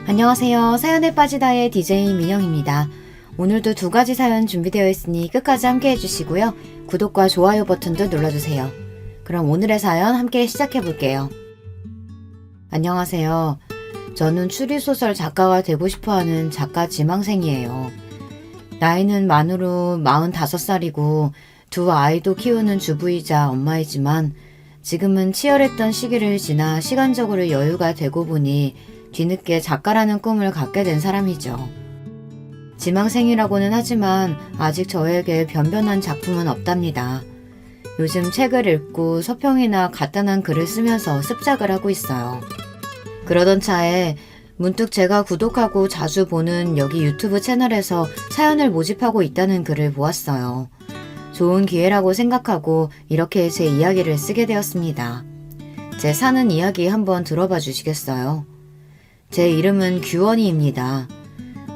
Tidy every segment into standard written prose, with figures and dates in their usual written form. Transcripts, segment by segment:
안녕하세요. 사연에 빠지다의 DJ 민영입니다. 오늘도 두 가지 사연 준비되어 있으니 끝까지 함께 해주시고요. 구독과 좋아요 버튼도 눌러주세요. 그럼 오늘의 사연 함께 시작해 볼게요. 안녕하세요. 저는 추리소설 작가가 되고 싶어하는 작가 지망생이에요. 나이는 만으로 45살이고 두 아이도 키우는 주부이자 엄마이지만 지금은 치열했던 시기를 지나 시간적으로 여유가 되고 보니 뒤늦게 작가라는 꿈을 갖게 된 사람이죠. 지망생이라고는 하지만 아직 저에게 변변한 작품은 없답니다. 요즘 책을 읽고 서평이나 간단한 글을 쓰면서 습작을 하고 있어요. 그러던 차에 문득 제가 구독하고 자주 보는 여기 유튜브 채널에서 사연을 모집하고 있다는 글을 보았어요. 좋은 기회라고 생각하고 이렇게 제 이야기를 쓰게 되었습니다. 제 사는 이야기 한번 들어봐 주시겠어요? 제 이름은 규원이입니다.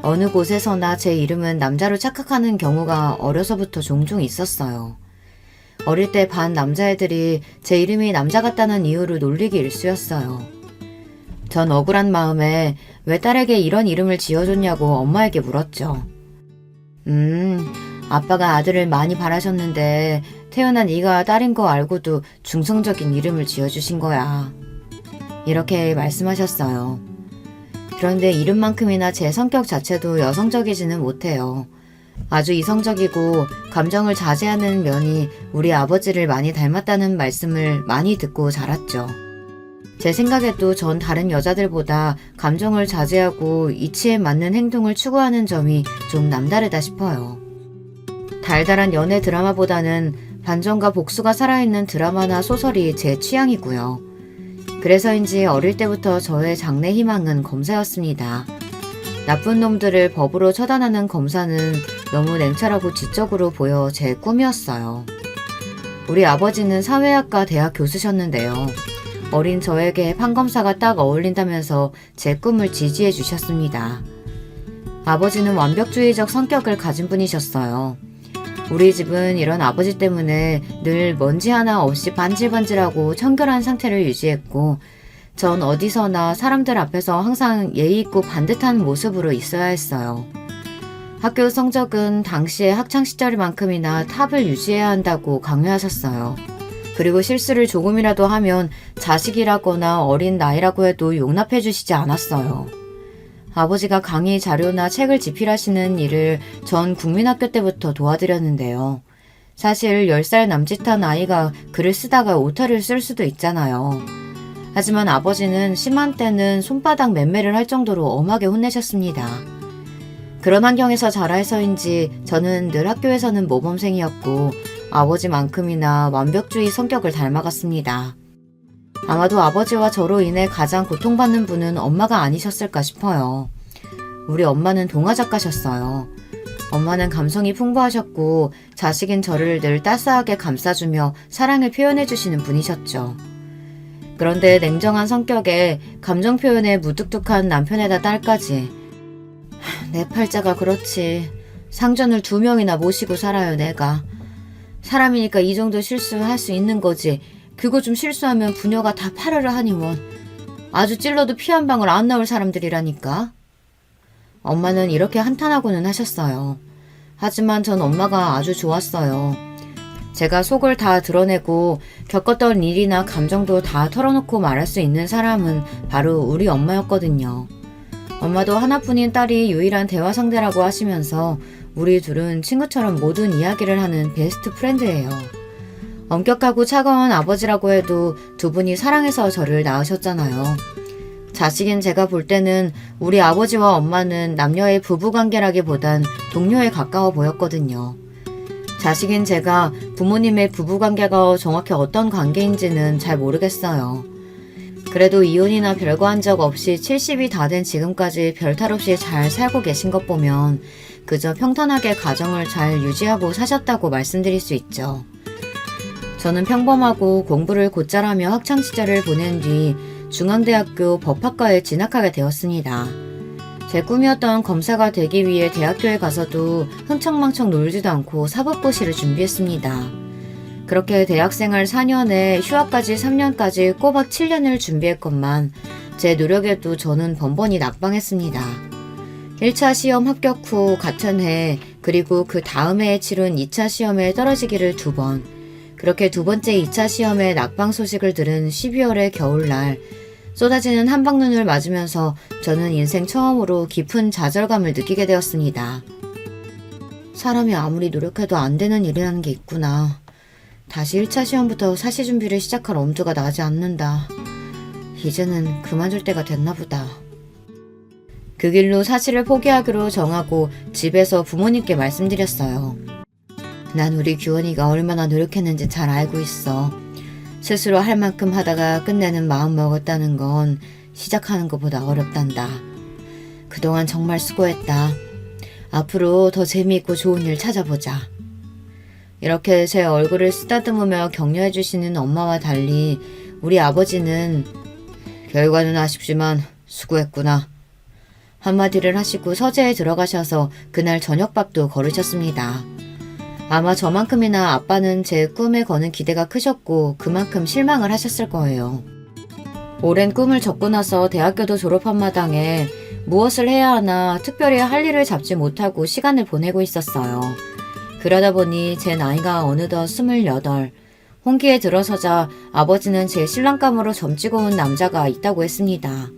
어느 곳에서나 제 이름은 남자로 착각하는 경우가 어려서부터 종종 있었어요. 어릴 때 반 남자애들이 제 이름이 남자 같다는 이유로 놀리기 일쑤였어요. 전 억울한 마음에 왜 딸에게 이런 이름을 지어줬냐고 엄마에게 물었죠. 아빠가 아들을 많이 바라셨는데 태어난 네가 딸인 거 알고도 중성적인 이름을 지어주신 거야. 이렇게 말씀하셨어요. 그런데 이름만큼이나 제 성격 자체도 여성적이지는 못해요. 아주 이성적이고 감정을 자제하는 면이 우리 아버지를 많이 닮았다는 말씀을 많이 듣고 자랐죠. 제 생각에도 전 다른 여자들보다 감정을 자제하고 이치에 맞는 행동을 추구하는 점이 좀 남다르다 싶어요. 달달한 연애 드라마보다는 반전과 복수가 살아있는 드라마나 소설이 제 취향이고요. 그래서인지 어릴 때부터 저의 장래 희망은 검사였습니다. 나쁜 놈들을 법으로 처단하는 검사는 너무 냉철하고 지적으로 보여 제 꿈이었어요. 우리 아버지는 사회학과 대학 교수셨는데요. 어린 저에게 판검사가 딱 어울린다면서 제 꿈을 지지해 주셨습니다. 아버지는 완벽주의적 성격을 가진 분이셨어요. 우리 집은 이런 아버지 때문에 늘 먼지 하나 없이 반질반질하고 청결한 상태를 유지했고 전 어디서나 사람들 앞에서 항상 예의 있고 반듯한 모습으로 있어야 했어요. 학교 성적은 당시의 학창시절만큼이나 탑을 유지해야 한다고 강요하셨어요. 그리고 실수를 조금이라도 하면 자식이라거나 어린 나이라고 해도 용납해 주시지 않았어요. 아버지가 강의 자료나 책을 집필하시는 일을 전 국민학교 때부터 도와드렸는데요. 사실 10살 남짓한 아이가 글을 쓰다가 오타를 쓸 수도 있잖아요. 하지만 아버지는 심한 때는 손바닥 맴매를 할 정도로 엄하게 혼내셨습니다. 그런 환경에서 자라서인지 저는 늘 학교에서는 모범생이었고 아버지만큼이나 완벽주의 성격을 닮아갔습니다. 아마도 아버지와 저로 인해 가장 고통받는 분은 엄마가 아니셨을까 싶어요. 우리 엄마는 동화작가셨어요. 엄마는 감성이 풍부하셨고 자식인 저를 늘 따스하게 감싸주며 사랑을 표현해주시는 분이셨죠. 그런데 냉정한 성격에 감정 표현에 무뚝뚝한 남편에다 딸까지. 내 팔자가 그렇지. 상전을 2명이나 모시고 살아요 내가. 사람이니까 이 정도 실수할 수 있는 거지. 그거 좀 실수하면 부녀가 다 파르르 하니 원. 아주 찔러도 피 한 방울 안 나올 사람들이라니까. 엄마는 이렇게 한탄하고는 하셨어요. 하지만 전 엄마가 아주 좋았어요. 제가 속을 다 드러내고 겪었던 일이나 감정도 다 털어놓고 말할 수 있는 사람은 바로 우리 엄마였거든요. 엄마도 하나뿐인 딸이 유일한 대화 상대라고 하시면서 우리 둘은 친구처럼 모든 이야기를 하는 베스트 프렌드예요. 엄격하고 차가운 아버지라고 해도 두 분이 사랑해서 저를 낳으셨잖아요. 자식인 제가 볼 때는 우리 아버지와 엄마는 남녀의 부부관계라기보단 동료에 가까워 보였거든요. 자식인 제가 부모님의 부부관계가 정확히 어떤 관계인지는 잘 모르겠어요. 그래도 이혼이나 별거 한 적 없이 70이 다 된 지금까지 별탈 없이 잘 살고 계신 것 보면 그저 평탄하게 가정을 잘 유지하고 사셨다고 말씀드릴 수 있죠. 저는 평범하고 공부를 곧잘 하며 학창시절을 보낸 뒤 중앙대학교 법학과에 진학하게 되었습니다. 제 꿈이었던 검사가 되기 위해 대학교에 가서도 흥청망청 놀지도 않고 사법고시를 준비했습니다. 그렇게 대학생활 4년에 휴학까지 3년까지 꼬박 7년을 준비했건만 제 노력에도 저는 번번이 낙방했습니다. 1차 시험 합격 후 같은 해 그리고 그 다음 해에 치룬 2차 시험에 떨어지기를 2번, 그렇게 두 번째 2차 시험의 낙방 소식을 들은 12월의 겨울날 쏟아지는 한방눈을 맞으면서 저는 인생 처음으로 깊은 좌절감을 느끼게 되었습니다. 사람이 아무리 노력해도 안 되는 일이라는 게 있구나. 다시 1차 시험부터 사시 준비를 시작할 엄두가 나지 않는다. 이제는 그만둘 때가 됐나 보다. 그 길로 사시를 포기하기로 정하고 집에서 부모님께 말씀드렸어요. 난 우리 규원이가 얼마나 노력했는지 잘 알고 있어. 스스로 할 만큼 하다가 끝내는 마음 먹었다는 건 시작하는 것보다 어렵단다. 그동안 정말 수고했다. 앞으로 더 재미있고 좋은 일 찾아보자. 이렇게 제 얼굴을 쓰다듬으며 격려해 주시는 엄마와 달리 우리 아버지는 결과는 아쉽지만 수고했구나 한마디를 하시고 서재에 들어가셔서 그날 저녁밥도 거르셨습니다. 아마 저만큼이나 아빠는 제 꿈에 거는 기대가 크셨고 그만큼 실망을 하셨을 거예요. 오랜 꿈을 접고 나서 대학교도 졸업한 마당에 무엇을 해야 하나 특별히 할 일을 잡지 못하고 시간을 보내고 있었어요. 그러다 보니 제 나이가 어느덧 28, 홍기에 들어서자 아버지는 제 신랑감으로 점찍어 온 남자가 있다고 했습니다.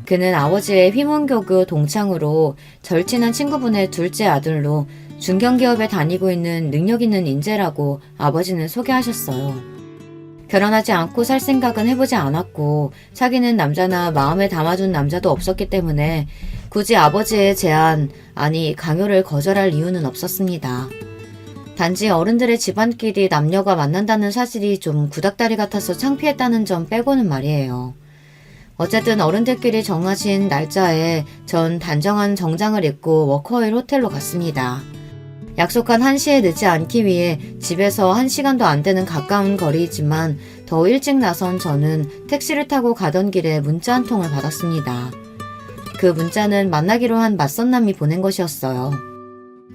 그는 아버지의 휘문교교 동창으로 절친한 친구분의 둘째 아들로 중견기업에 다니고 있는 능력 있는 인재라고 아버지는 소개하셨어요. 결혼하지 않고 살 생각은 해보지 않았고 사귀는 남자나 마음에 담아둔 남자도 없었기 때문에 굳이 아버지의 제안, 아니 강요를 거절할 이유는 없었습니다. 단지 어른들의 집안끼리 남녀가 만난다는 사실이 좀 구닥다리 같아서 창피했다는 점 빼고는 말이에요. 어쨌든 어른들끼리 정하신 날짜에 전 단정한 정장을 입고 워커힐 호텔로 갔습니다. 약속한 1시에 늦지 않기 위해 집에서 1시간도 안 되는 가까운 거리이지만 더 일찍 나선 저는 택시를 타고 가던 길에 문자 한 통을 받았습니다. 그 문자는 만나기로 한 맞선남이 보낸 것이었어요.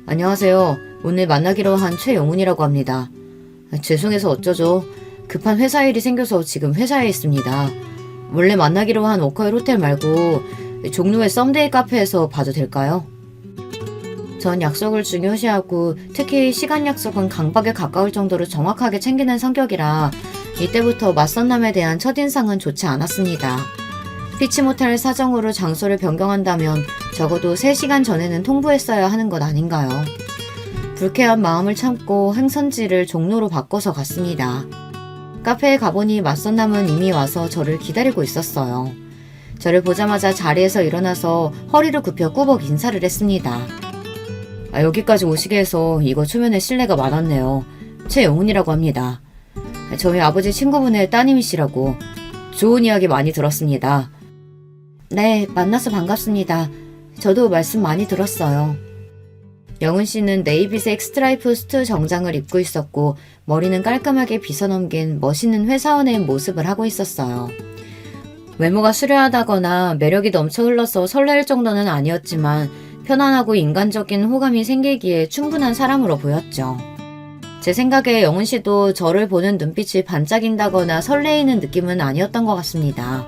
안녕하세요. 오늘 만나기로 한 최영훈이라고 합니다. 죄송해서 어쩌죠. 급한 회사 일이 생겨서 지금 회사에 있습니다. 원래 만나기로 한 워커힐 호텔 말고 종로의 썸데이 카페에서 봐도 될까요? 전 약속을 중요시하고 특히 시간 약속은 강박에 가까울 정도로 정확하게 챙기는 성격이라 이때부터 맞선남에 대한 첫인상은 좋지 않았습니다. 피치 못할 사정으로 장소를 변경한다면 적어도 3시간 전에는 통보했어야 하는 것 아닌가요? 불쾌한 마음을 참고 행선지를 종로로 바꿔서 갔습니다. 카페에 가보니 맞선남은 이미 와서 저를 기다리고 있었어요. 저를 보자마자 자리에서 일어나서 허리를 굽혀 꾸벅 인사를 했습니다. 여기까지 오시게 해서 이거 초면에 실례가 많았네요. 최영훈이라고 합니다. 저희 아버지 친구분의 따님이시라고. 좋은 이야기 많이 들었습니다. 네, 만나서 반갑습니다. 저도 말씀 많이 들었어요. 영훈 씨는 네이비색 스트라이프 수트 정장을 입고 있었고 머리는 깔끔하게 빗어넘긴 멋있는 회사원의 모습을 하고 있었어요. 외모가 수려하다거나 매력이 넘쳐 흘러서 설렐 정도는 아니었지만 편안하고 인간적인 호감이 생기기에 충분한 사람으로 보였죠. 제 생각에 영훈 씨도 저를 보는 눈빛이 반짝인다거나 설레이는 느낌은 아니었던 것 같습니다.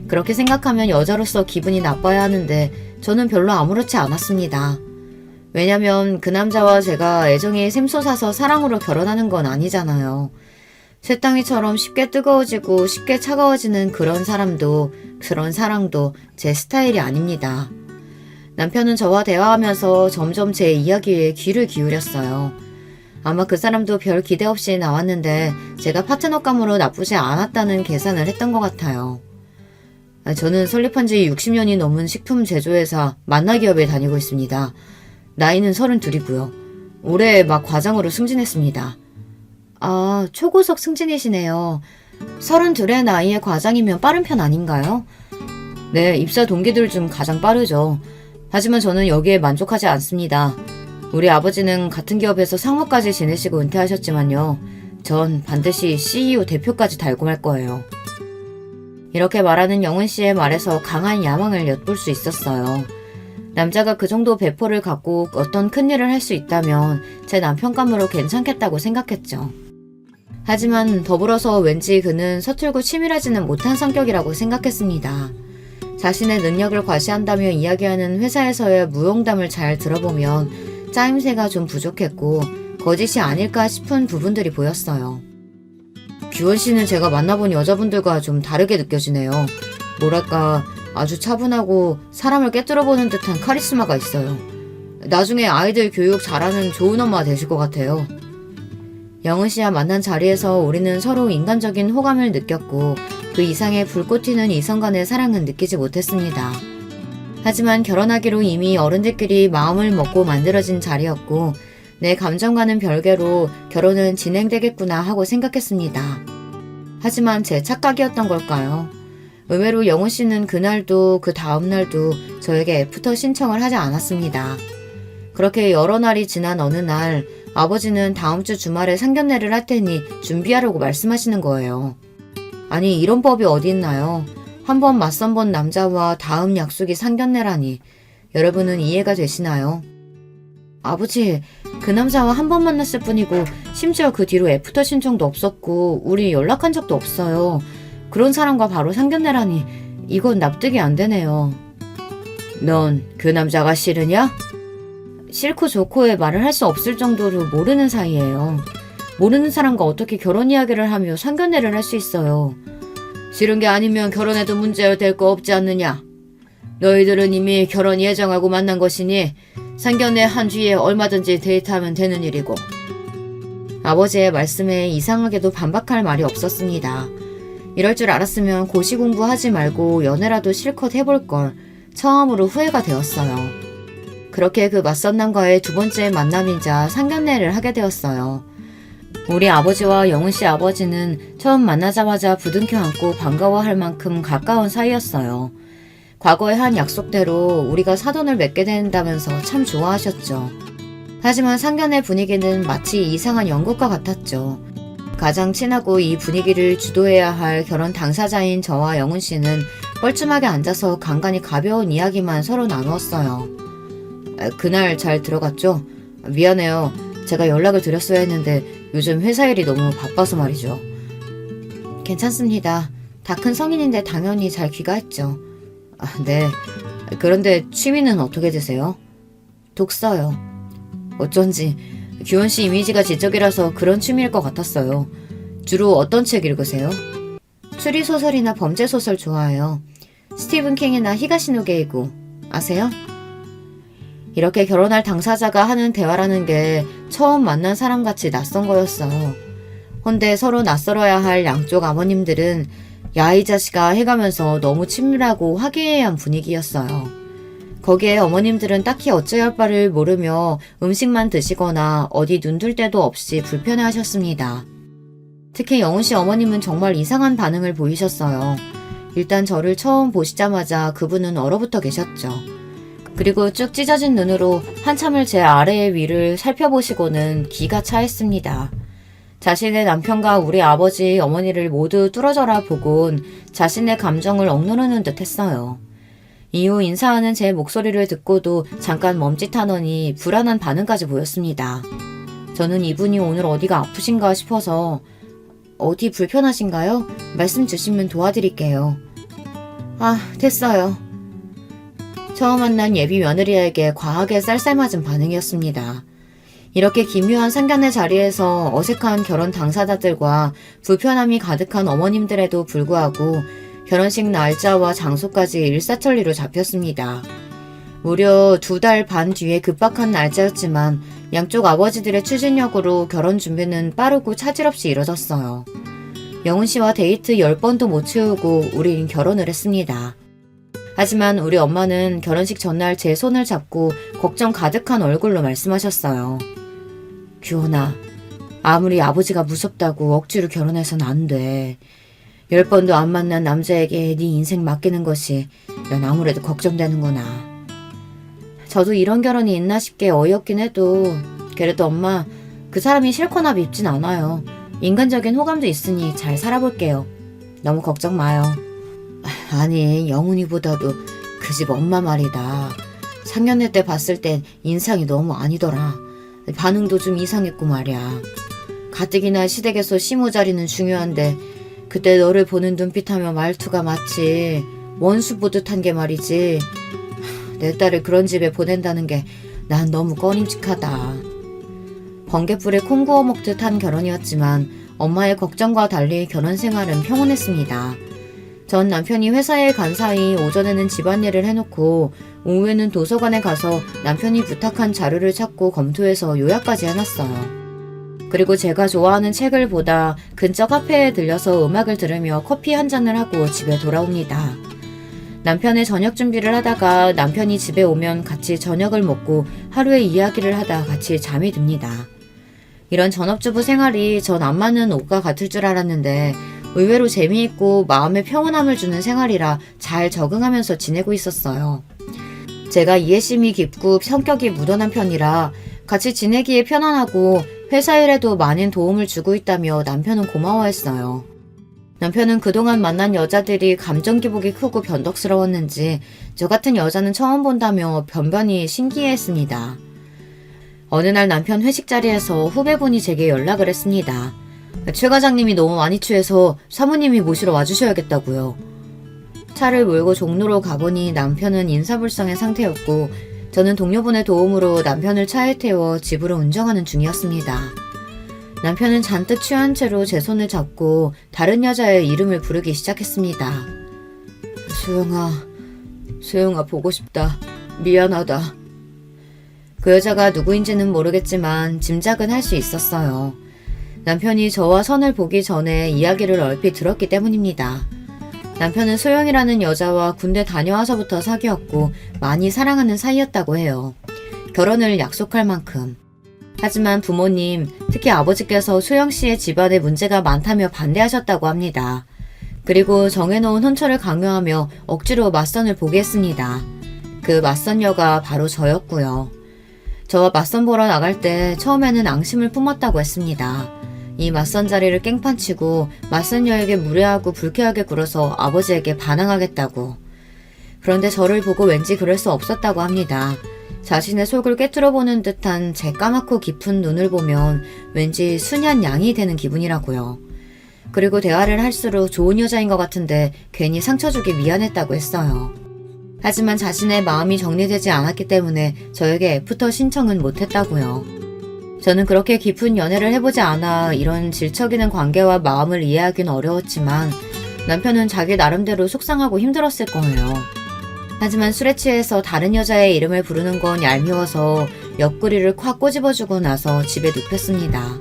그렇게 생각하면 여자로서 기분이 나빠야 하는데 저는 별로 아무렇지 않았습니다. 왜냐면 그 남자와 제가 애정이 샘솟아서 사랑으로 결혼하는 건 아니잖아요. 쇠땅이처럼 쉽게 뜨거워지고 쉽게 차가워지는 그런 사람도 그런 사랑도 제 스타일이 아닙니다. 남편은 저와 대화하면서 점점 제 이야기에 귀를 기울였어요. 아마 그 사람도 별 기대 없이 나왔는데 제가 파트너감으로 나쁘지 않았다는 계산을 했던 것 같아요. 저는 설립한 지 60년이 넘은 식품 제조회사 만나기업에 다니고 있습니다. 나이는 32이고요. 올해 막 과장으로 승진했습니다. 아, 초고속 승진이시네요. 32의 나이에 과장이면 빠른 편 아닌가요? 네, 입사 동기들 중 가장 빠르죠. 하지만 저는 여기에 만족하지 않습니다. 우리 아버지는 같은 기업에서 상무까지 지내시고 은퇴하셨지만요. 전 반드시 CEO 대표까지 달고 말 거예요. 이렇게 말하는 영훈 씨의 말에서 강한 야망을 엿볼 수 있었어요. 남자가 그 정도 배포를 갖고 어떤 큰일을 할 수 있다면 제 남편감으로 괜찮겠다고 생각했죠. 하지만 더불어서 왠지 그는 서툴고 치밀하지는 못한 성격이라고 생각했습니다. 자신의 능력을 과시한다며 이야기하는 회사에서의 무용담을 잘 들어보면 짜임새가 좀 부족했고 거짓이 아닐까 싶은 부분들이 보였어요. 규원 씨는 제가 만나본 여자분들과 좀 다르게 느껴지네요. 뭐랄까 아주 차분하고 사람을 꿰뚫어보는 듯한 카리스마가 있어요. 나중에 아이들 교육 잘하는 좋은 엄마 되실 것 같아요. 영은 씨와 만난 자리에서 우리는 서로 인간적인 호감을 느꼈고 그 이상의 불꽃 튀는 이성 간의 사랑은 느끼지 못했습니다. 하지만 결혼하기로 이미 어른들끼리 마음을 먹고 만들어진 자리였고 내 감정과는 별개로 결혼은 진행되겠구나 하고 생각했습니다. 하지만 제 착각이었던 걸까요? 의외로 영훈 씨는 그날도 그 다음날도 저에게 애프터 신청을 하지 않았습니다. 그렇게 여러 날이 지난 어느 날 아버지는 다음 주 주말에 상견례를 할 테니 준비하라고 말씀하시는 거예요. 아니 이런 법이 어디 있나요? 한번 맞선 본 남자와 다음 약속이 상견례라니. 여러분은 이해가 되시나요? 아버지, 그 남자와 한 번 만났을 뿐이고 심지어 그 뒤로 애프터 신청도 없었고 우리 연락한 적도 없어요. 그런 사람과 바로 상견례라니 이건 납득이 안 되네요. 넌 그 남자가 싫으냐? 싫고 좋고의 말을 할 수 없을 정도로 모르는 사이예요. 모르는 사람과 어떻게 결혼 이야기를 하며 상견례를 할 수 있어요. 싫은 게 아니면 결혼해도 문제될 거 없지 않느냐? 너희들은 이미 결혼 예정하고 만난 것이니 상견례 한 주에 얼마든지 데이트하면 되는 일이고. 아버지의 말씀에 이상하게도 반박할 말이 없었습니다. 이럴 줄 알았으면 고시 공부하지 말고 연애라도 실컷 해볼 걸. 처음으로 후회가 되었어요. 그렇게 그 맞선 남과의 두 번째 만남이자 상견례를 하게 되었어요. 우리 아버지와 영훈 씨 아버지는 처음 만나자마자 부둥켜 안고 반가워할 만큼 가까운 사이였어요. 과거의 한 약속대로 우리가 사돈을 맺게 된다면서 참 좋아하셨죠. 하지만 상견례 분위기는 마치 이상한 연극과 같았죠. 가장 친하고 이 분위기를 주도해야 할 결혼 당사자인 저와 영훈 씨는 뻘쭘하게 앉아서 간간히 가벼운 이야기만 서로 나누었어요. 그날 잘 들어갔죠? 미안해요. 제가 연락을 드렸어야 했는데 요즘 회사 일이 너무 바빠서 말이죠. 괜찮습니다. 다 큰 성인인데 당연히 잘 귀가했죠. 네. 그런데 취미는 어떻게 되세요? 독서요. 어쩐지 규원 씨 이미지가 지적이라서 그런 취미일 것 같았어요. 주로 어떤 책 읽으세요? 추리소설이나 범죄소설 좋아해요. 스티븐 킹이나 히가시노 게이고 아세요? 이렇게 결혼할 당사자가 하는 대화라는 게 처음 만난 사람같이 낯선 거였어요. 헌데 서로 낯설어야 할 양쪽 아버님들은 야 이 자식아 해가면서 너무 친밀하고 화기애애한 분위기였어요. 거기에 어머님들은 딱히 어찌할 할 바를 모르며 음식만 드시거나 어디 눈둘 데도 없이 불편해하셨습니다. 특히 영훈 씨 어머님은 정말 이상한 반응을 보이셨어요. 일단 저를 처음 보시자마자 그분은 얼어붙어 계셨죠. 그리고 쭉 찢어진 눈으로 한참을 제 아래의 위를 살펴보시고는 기가 차했습니다. 자신의 남편과 우리 아버지, 어머니를 모두 뚫어져라 보곤 자신의 감정을 억누르는 듯 했어요. 이후 인사하는 제 목소리를 듣고도 잠깐 멈칫하더니 불안한 반응까지 보였습니다. 저는 이분이 오늘 어디가 아프신가 싶어서 어디 불편하신가요? 말씀 주시면 도와드릴게요. 됐어요. 처음 만난 예비 며느리에게 과하게 쌀쌀맞은 반응이었습니다. 이렇게 기묘한 상견례 자리에서 어색한 결혼 당사자들과 불편함이 가득한 어머님들에도 불구하고 결혼식 날짜와 장소까지 일사천리로 잡혔습니다. 무려 2달 반 뒤에 급박한 날짜였지만 양쪽 아버지들의 추진력으로 결혼 준비는 빠르고 차질없이 이뤄졌어요. 영훈 씨와 데이트 10번도 못 채우고 우린 결혼을 했습니다. 하지만 우리 엄마는 결혼식 전날 제 손을 잡고 걱정 가득한 얼굴로 말씀하셨어요. 규원아, 아무리 아버지가 무섭다고 억지로 결혼해선 안 돼. 10번도 안 만난 남자에게 네 인생 맡기는 것이 난 아무래도 걱정되는구나. 저도 이런 결혼이 있나 싶게 어이없긴 해도 그래도 엄마, 그 사람이 싫거나 밉진 않아요. 인간적인 호감도 있으니 잘 살아볼게요. 너무 걱정 마요. 아니, 영훈이보다도 그 집 엄마 말이다. 상견례 때 봤을 땐 인상이 너무 아니더라. 반응도 좀 이상했고 말이야. 가뜩이나 시댁에서 시모 자리는 중요한데 그때 너를 보는 눈빛하며 말투가 마치 원수 보듯 한 게 말이지. 내 딸을 그런 집에 보낸다는 게 난 너무 꺼림칙하다. 번갯불에 콩 구워 먹듯 한 결혼이었지만 엄마의 걱정과 달리 결혼 생활은 평온했습니다. 전 남편이 회사에 간 사이 오전에는 집안일을 해놓고 오후에는 도서관에 가서 남편이 부탁한 자료를 찾고 검토해서 요약까지 해놨어요. 그리고 제가 좋아하는 책을 보다 근처 카페에 들려서 음악을 들으며 커피 한 잔을 하고 집에 돌아옵니다. 남편의 저녁 준비를 하다가 남편이 집에 오면 같이 저녁을 먹고 하루의 이야기를 하다 같이 잠이 듭니다. 이런 전업주부 생활이 전 안 맞는 옷과 같을 줄 알았는데 의외로 재미있고 마음의 평온함을 주는 생활이라 잘 적응하면서 지내고 있었어요. 제가 이해심이 깊고 성격이 무던한 편이라 같이 지내기에 편안하고 회사 일에도 많은 도움을 주고 있다며 남편은 고마워했어요. 남편은 그동안 만난 여자들이 감정 기복이 크고 변덕스러웠는지 저 같은 여자는 처음 본다며 변변히 신기해했습니다. 어느 날 남편 회식 자리에서 후배분이 제게 연락을 했습니다. 최 과장님이 너무 많이 취해서 사모님이 모시러 와주셔야겠다고요. 차를 몰고 종로로 가보니 남편은 인사불성의 상태였고 저는 동료분의 도움으로 남편을 차에 태워 집으로 운전하는 중이었습니다. 남편은 잔뜩 취한 채로 제 손을 잡고 다른 여자의 이름을 부르기 시작했습니다. 소영아 보고 싶다. 미안하다. 그 여자가 누구인지는 모르겠지만 짐작은 할 수 있었어요. 남편이 저와 선을 보기 전에 이야기를 얼핏 들었기 때문입니다. 남편은 소영이라는 여자와 군대 다녀와서부터 사귀었고 많이 사랑하는 사이였다고 해요. 결혼을 약속할 만큼. 하지만 부모님, 특히 아버지께서 소영 씨의 집안에 문제가 많다며 반대하셨다고 합니다. 그리고 정해놓은 혼처를 강요하며 억지로 맞선을 보게 했습니다. 그 맞선녀가 바로 저였고요. 저와 맞선 보러 나갈 때 처음에는 앙심을 품었다고 했습니다. 이 맞선 자리를 깽판치고 맞선녀에게 무례하고 불쾌하게 굴어서 아버지에게 반항하겠다고. 그런데 저를 보고 왠지 그럴 수 없었다고 합니다. 자신의 속을 꿰뚫어보는 듯한 제 까맣고 깊은 눈을 보면 왠지 순한 양이 되는 기분이라고요. 그리고 대화를 할수록 좋은 여자인 것 같은데 괜히 상처 주기 미안했다고 했어요. 하지만 자신의 마음이 정리되지 않았기 때문에 저에게 애프터 신청은 못했다고요. 저는 그렇게 깊은 연애를 해보지 않아 이런 질척이는 관계와 마음을 이해하기는 어려웠지만 남편은 자기 나름대로 속상하고 힘들었을 거예요. 하지만 술에 취해서 다른 여자의 이름을 부르는 건 얄미워서 옆구리를 콱 꼬집어주고 나서 집에 눕혔습니다.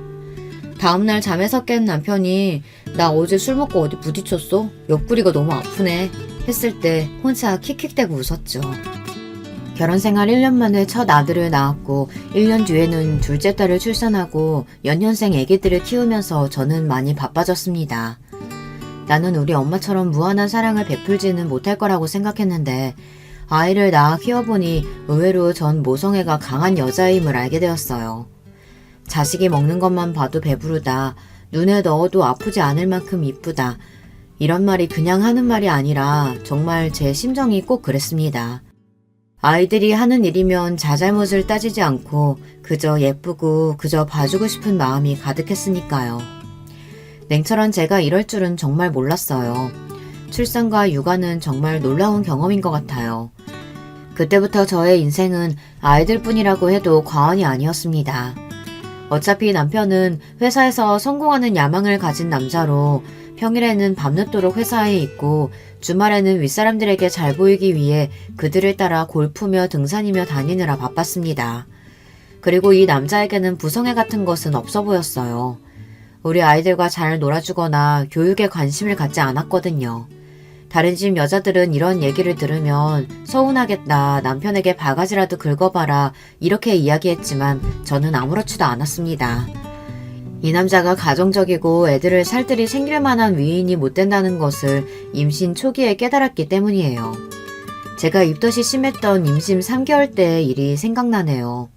다음날 잠에서 깬 남편이 나 어제 술 먹고 어디 부딪혔어? 옆구리가 너무 아프네 했을 때 혼자 킥킥대고 웃었죠. 결혼생활 1년 만에 첫 아들을 낳았고 1년 뒤에는 둘째 딸을 출산하고 연년생 아기들을 키우면서 저는 많이 바빠졌습니다. 나는 우리 엄마처럼 무한한 사랑을 베풀지는 못할 거라고 생각했는데 아이를 낳아 키워보니 의외로 전 모성애가 강한 여자임을 알게 되었어요. 자식이 먹는 것만 봐도 배부르다. 눈에 넣어도 아프지 않을 만큼 이쁘다. 이런 말이 그냥 하는 말이 아니라 정말 제 심정이 꼭 그랬습니다. 아이들이 하는 일이면 자잘못을 따지지 않고 그저 예쁘고 그저 봐주고 싶은 마음이 가득했으니까요. 냉철한 제가 이럴 줄은 정말 몰랐어요. 출산과 육아는 정말 놀라운 경험인 것 같아요. 그때부터 저의 인생은 아이들뿐이라고 해도 과언이 아니었습니다. 어차피 남편은 회사에서 성공하는 야망을 가진 남자로 평일에는 밤늦도록 회사에 있고 주말에는 윗사람들에게 잘 보이기 위해 그들을 따라 골프며 등산이며 다니느라 바빴습니다. 그리고 이 남자에게는 부성애 같은 것은 없어 보였어요. 우리 아이들과 잘 놀아주거나 교육에 관심을 갖지 않았거든요. 다른 집 여자들은 이런 얘기를 들으면 서운하겠다, 남편에게 바가지라도 긁어봐라 이렇게 이야기했지만 저는 아무렇지도 않았습니다. 이 남자가 가정적이고 애들을 살뜰히 챙길 만한 위인이 못 된다는 것을 임신 초기에 깨달았기 때문이에요. 제가 입덧이 심했던 임신 3개월 때의 일이 생각나네요.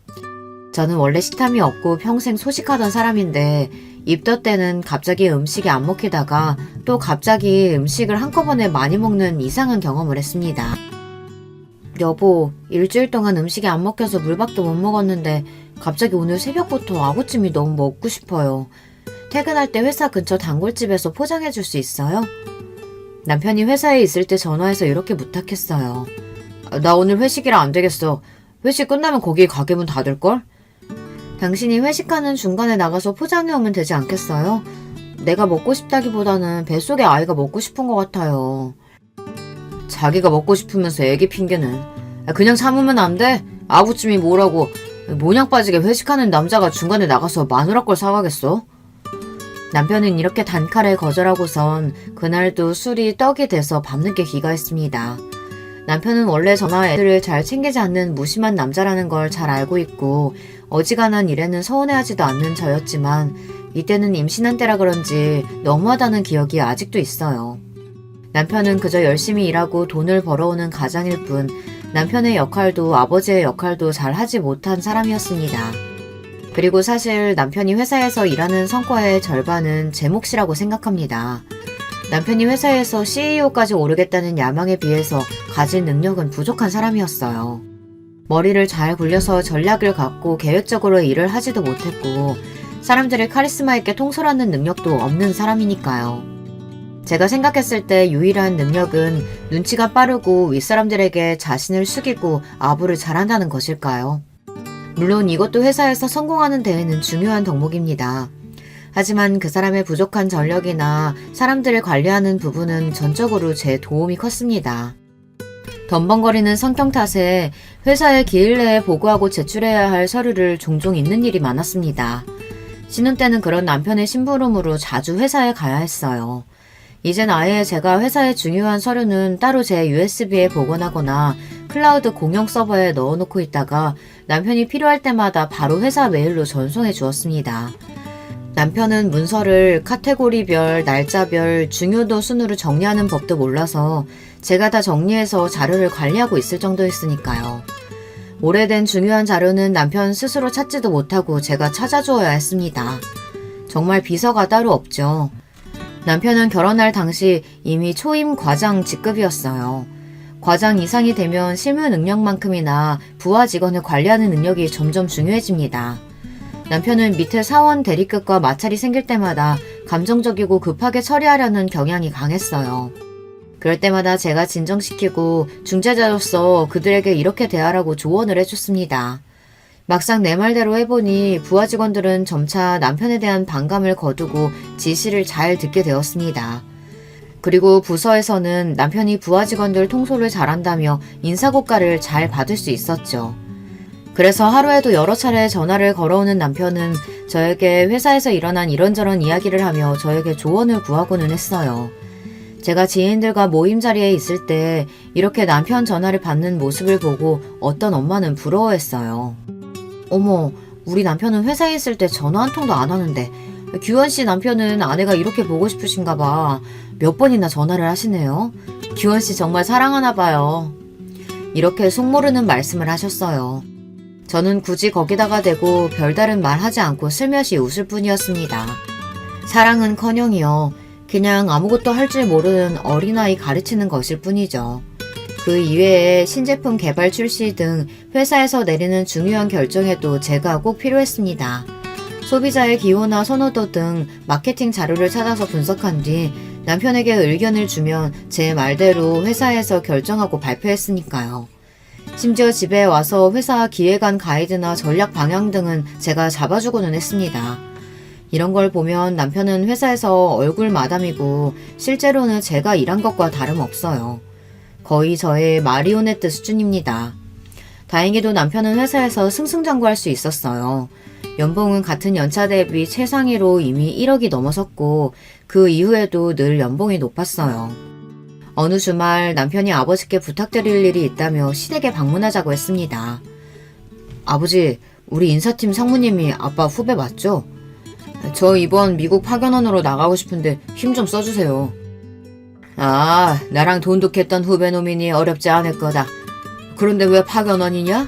저는 원래 식탐이 없고 평생 소식하던 사람인데 입덧 때는 갑자기 음식이 안 먹히다가 또 갑자기 음식을 한꺼번에 많이 먹는 이상한 경험을 했습니다. 여보, 일주일 동안 음식이 안 먹혀서 물밖에 못 먹었는데 갑자기 오늘 새벽부터 아구찜이 너무 먹고 싶어요. 퇴근할 때 회사 근처 단골집에서 포장해 줄 수 있어요? 남편이 회사에 있을 때 전화해서 이렇게 부탁했어요. 나 오늘 회식이라 안 되겠어. 회식 끝나면 거기 가게 문 닫을걸? 당신이 회식하는 중간에 나가서 포장해 오면 되지 않겠어요? 내가 먹고 싶다기보다는 뱃속에 아이가 먹고 싶은 것 같아요. 자기가 먹고 싶으면서 애기 핑계는. 그냥 참으면 안 돼? 아구찜이 뭐라고. 모냥 빠지게 회식하는 남자가 중간에 나가서 마누라 걸 사가겠어? 남편은 이렇게 단칼에 거절하고선 그날도 술이 떡이 돼서 밤늦게 귀가했습니다. 남편은 원래 저나 애들을 잘 챙기지 않는 무심한 남자라는 걸 잘 알고 있고 어지간한 일에는 서운해하지도 않는 저였지만 이때는 임신한 때라 그런지 너무하다는 기억이 아직도 있어요. 남편은 그저 열심히 일하고 돈을 벌어오는 가장일 뿐 남편의 역할도 아버지의 역할도 잘 하지 못한 사람이었습니다. 그리고 사실 남편이 회사에서 일하는 성과의 절반은 제 몫이라고 생각합니다. 남편이 회사에서 CEO까지 오르겠다는 야망에 비해서 가진 능력은 부족한 사람이었어요. 머리를 잘 굴려서 전략을 갖고 계획적으로 일을 하지도 못했고 사람들을 카리스마 있게 통솔하는 능력도 없는 사람이니까요. 제가 생각했을 때 유일한 능력은 눈치가 빠르고 윗사람들에게 자신을 숙이고 아부를 잘한다는 것일까요? 물론 이것도 회사에서 성공하는 데에는 중요한 덕목입니다. 하지만 그 사람의 부족한 전력이나 사람들을 관리하는 부분은 전적으로 제 도움이 컸습니다. 덤벙거리는 성격 탓에 회사에 기일 내에 보고하고 제출해야 할 서류를 종종 잊는 일이 많았습니다. 쉬는 때는 그런 남편의 심부름으로 자주 회사에 가야 했어요. 이젠 아예 제가 회사의 중요한 서류는 따로 제 USB에 복원하거나 클라우드 공용 서버에 넣어놓고 있다가 남편이 필요할 때마다 바로 회사 메일로 전송해 주었습니다. 남편은 문서를 카테고리별, 날짜별, 중요도 순으로 정리하는 법도 몰라서 제가 다 정리해서 자료를 관리하고 있을 정도였으니까요. 오래된 중요한 자료는 남편 스스로 찾지도 못하고 제가 찾아주어야 했습니다. 정말 비서가 따로 없죠. 남편은 결혼할 당시 이미 초임 과장 직급이었어요. 과장 이상이 되면 실무 능력만큼이나 부하 직원을 관리하는 능력이 점점 중요해집니다. 남편은 밑에 사원 대리급과 마찰이 생길 때마다 감정적이고 급하게 처리하려는 경향이 강했어요. 그럴 때마다 제가 진정시키고 중재자로서 그들에게 이렇게 대하라고 조언을 해줬습니다. 막상 내 말대로 해보니 부하 직원들은 점차 남편에 대한 반감을 거두고 지시를 잘 듣게 되었습니다. 그리고 부서에서는 남편이 부하 직원들 통솔을 잘한다며 인사고과를 잘 받을 수 있었죠. 그래서 하루에도 여러 차례 전화를 걸어오는 남편은 저에게 회사에서 일어난 이런저런 이야기를 하며 저에게 조언을 구하고는 했어요. 제가 지인들과 모임 자리에 있을 때 이렇게 남편 전화를 받는 모습을 보고 어떤 엄마는 부러워했어요. 어머, 우리 남편은 회사에 있을 때 전화 한 통도 안 하는데 규원 씨 남편은 아내가 이렇게 보고 싶으신가 봐. 몇 번이나 전화를 하시네요. 규원 씨 정말 사랑하나 봐요. 이렇게 속모르는 말씀을 하셨어요. 저는 굳이 거기다가 대고 별다른 말 하지 않고 슬며시 웃을 뿐이었습니다. 사랑은커녕이요. 그냥 아무것도 할 줄 모르는 어린아이 가르치는 것일 뿐이죠. 그 이외에 신제품 개발 출시 등 회사에서 내리는 중요한 결정에도 제가 꼭 필요했습니다. 소비자의 기호나 선호도 등 마케팅 자료를 찾아서 분석한 뒤 남편에게 의견을 주면 제 말대로 회사에서 결정하고 발표했으니까요. 심지어 집에 와서 회사 기획안 가이드나 전략 방향 등은 제가 잡아주고는 했습니다. 이런 걸 보면 남편은 회사에서 얼굴 마담이고 실제로는 제가 일한 것과 다름없어요. 거의 저의 마리오네트 수준입니다. 다행히도 남편은 회사에서 승승장구할 수 있었어요. 연봉은 같은 연차 대비 최상위로 이미 1억이 넘어섰고 그 이후에도 늘 연봉이 높았어요. 어느 주말 남편이 아버지께 부탁드릴 일이 있다며 시댁에 방문하자고 했습니다. 아버지, 우리 인사팀 상무님이 아빠 후배 맞죠? 저 이번 미국 파견원으로 나가고 싶은데 힘 좀 써주세요. 아, 나랑 돈독했던 후배놈이니 어렵지 않을 거다. 그런데 왜 파견원이냐?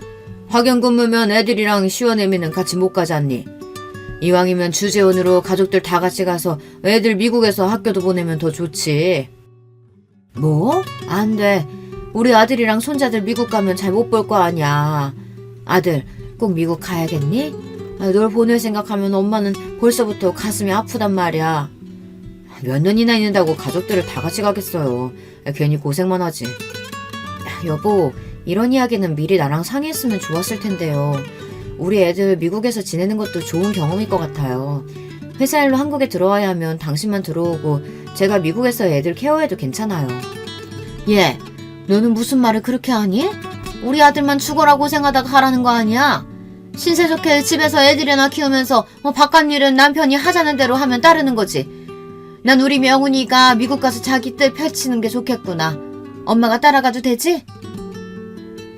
파견 근무면 애들이랑 시원애미는 같이 못 가지 않니? 이왕이면 주재원으로 가족들 다 같이 가서 애들 미국에서 학교도 보내면 더 좋지. 뭐? 안 돼. 우리 아들이랑 손자들 미국 가면 잘 못 볼 거 아니야. 아들, 꼭 미국 가야겠니? 널 보낼 생각하면 엄마는 벌써부터 가슴이 아프단 말이야. 몇 년이나 있는다고 가족들을 다 같이 가겠어요. 괜히 고생만 하지. 여보, 이런 이야기는 미리 나랑 상의했으면 좋았을 텐데요. 우리 애들 미국에서 지내는 것도 좋은 경험일 것 같아요. 회사 일로 한국에 들어와야 하면 당신만 들어오고 제가 미국에서 애들 케어해도 괜찮아요. 얘, 너는 무슨 말을 그렇게 하니? 우리 아들만 죽어라 고생하다가 하라는 거 아니야? 신세 좋게 집에서 애들이나 키우면서 바깥 일은 남편이 하자는 대로 하면 따르는 거지. 난 우리 명훈이가 미국 가서 자기 뜻 펼치는 게 좋겠구나. 엄마가 따라가도 되지?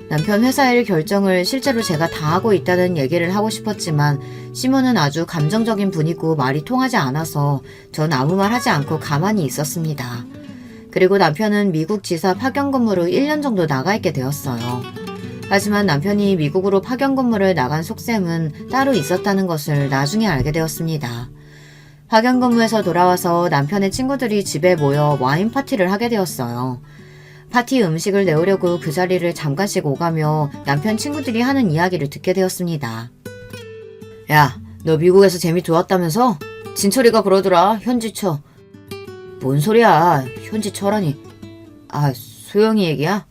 남편 회사 일 결정을 실제로 제가 다 하고 있다는 얘기를 하고 싶었지만 시몬은 아주 감정적인 분이고 말이 통하지 않아서 전 아무 말 하지 않고 가만히 있었습니다. 그리고 남편은 미국 지사 파견 근무로 1년 정도 나가 있게 되었어요. 하지만 남편이 미국으로 파견 근무를 나간 속셈은 따로 있었다는 것을 나중에 알게 되었습니다. 파견 근무에서 돌아와서 남편의 친구들이 집에 모여 와인 파티를 하게 되었어요. 파티 음식을 내오려고 그 자리를 잠깐씩 오가며 남편 친구들이 하는 이야기를 듣게 되었습니다. 야, 너 미국에서 재미 좋았다면서? 진철이가 그러더라, 현지처. 뭔 소리야, 현지처라니. 아, 소영이 얘기야?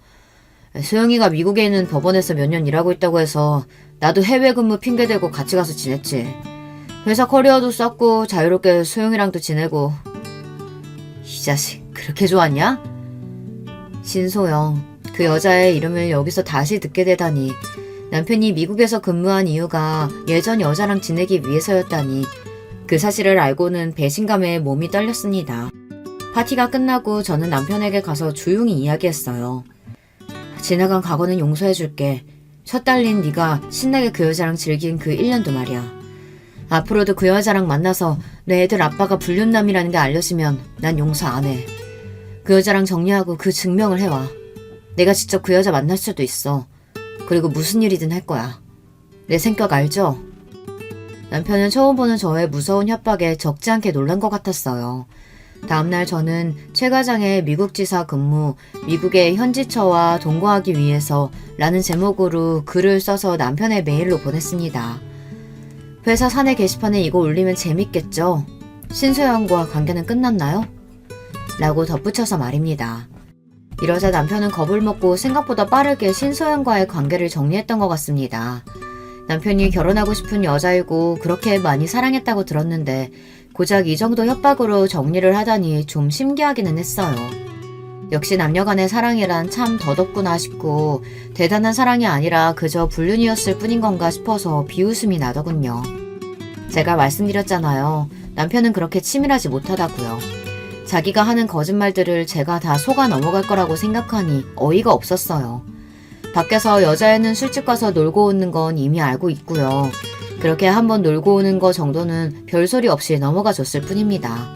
소영이가 미국에 있는 법원에서 몇 년 일하고 있다고 해서 나도 해외 근무 핑계대고 같이 가서 지냈지. 회사 커리어도 쌓고 자유롭게 소영이랑도 지내고. 이 자식 그렇게 좋았냐? 신소영, 그 여자의 이름을 여기서 다시 듣게 되다니. 남편이 미국에서 근무한 이유가 예전 여자랑 지내기 위해서였다니. 그 사실을 알고는 배신감에 몸이 떨렸습니다. 파티가 끝나고 저는 남편에게 가서 조용히 이야기했어요. 지나간 과거는 용서해줄게. 첫 딸린 네가 신나게 그 여자랑 즐긴 그 1년도 말이야. 앞으로도 그 여자랑 만나서 내 애들 아빠가 불륜남이라는 게 알려지면 난 용서 안 해. 그 여자랑 정리하고 그 증명을 해와. 내가 직접 그 여자 만날 수도 있어. 그리고 무슨 일이든 할 거야. 내 성격 알죠? 남편은 처음 보는 저의 무서운 협박에 적지 않게 놀란 것 같았어요. 다음날 저는 최 과장의 미국 지사 근무, 미국의 현지처와 동거하기 위해서 라는 제목으로 글을 써서 남편의 메일로 보냈습니다. 회사 사내 게시판에 이거 올리면 재밌겠죠? 신소영과 관계는 끝났나요? 라고 덧붙여서 말입니다. 이러자 남편은 겁을 먹고 생각보다 빠르게 신소영과의 관계를 정리했던 것 같습니다. 남편이 결혼하고 싶은 여자이고 그렇게 많이 사랑했다고 들었는데 고작 이 정도 협박으로 정리를 하다니 좀 신기하기는 했어요. 역시 남녀간의 사랑이란 참 더덥구나 싶고 대단한 사랑이 아니라 그저 불륜이었을 뿐인 건가 싶어서 비웃음이 나더군요. 제가 말씀드렸잖아요. 남편은 그렇게 치밀하지 못하다고요. 자기가 하는 거짓말들을 제가 다 속아 넘어갈 거라고 생각하니 어이가 없었어요. 밖에서 여자애는 술집 가서 놀고 오는 건 이미 알고 있고요. 그렇게 한번 놀고 오는 거 정도는 별소리 없이 넘어가 줬을 뿐입니다.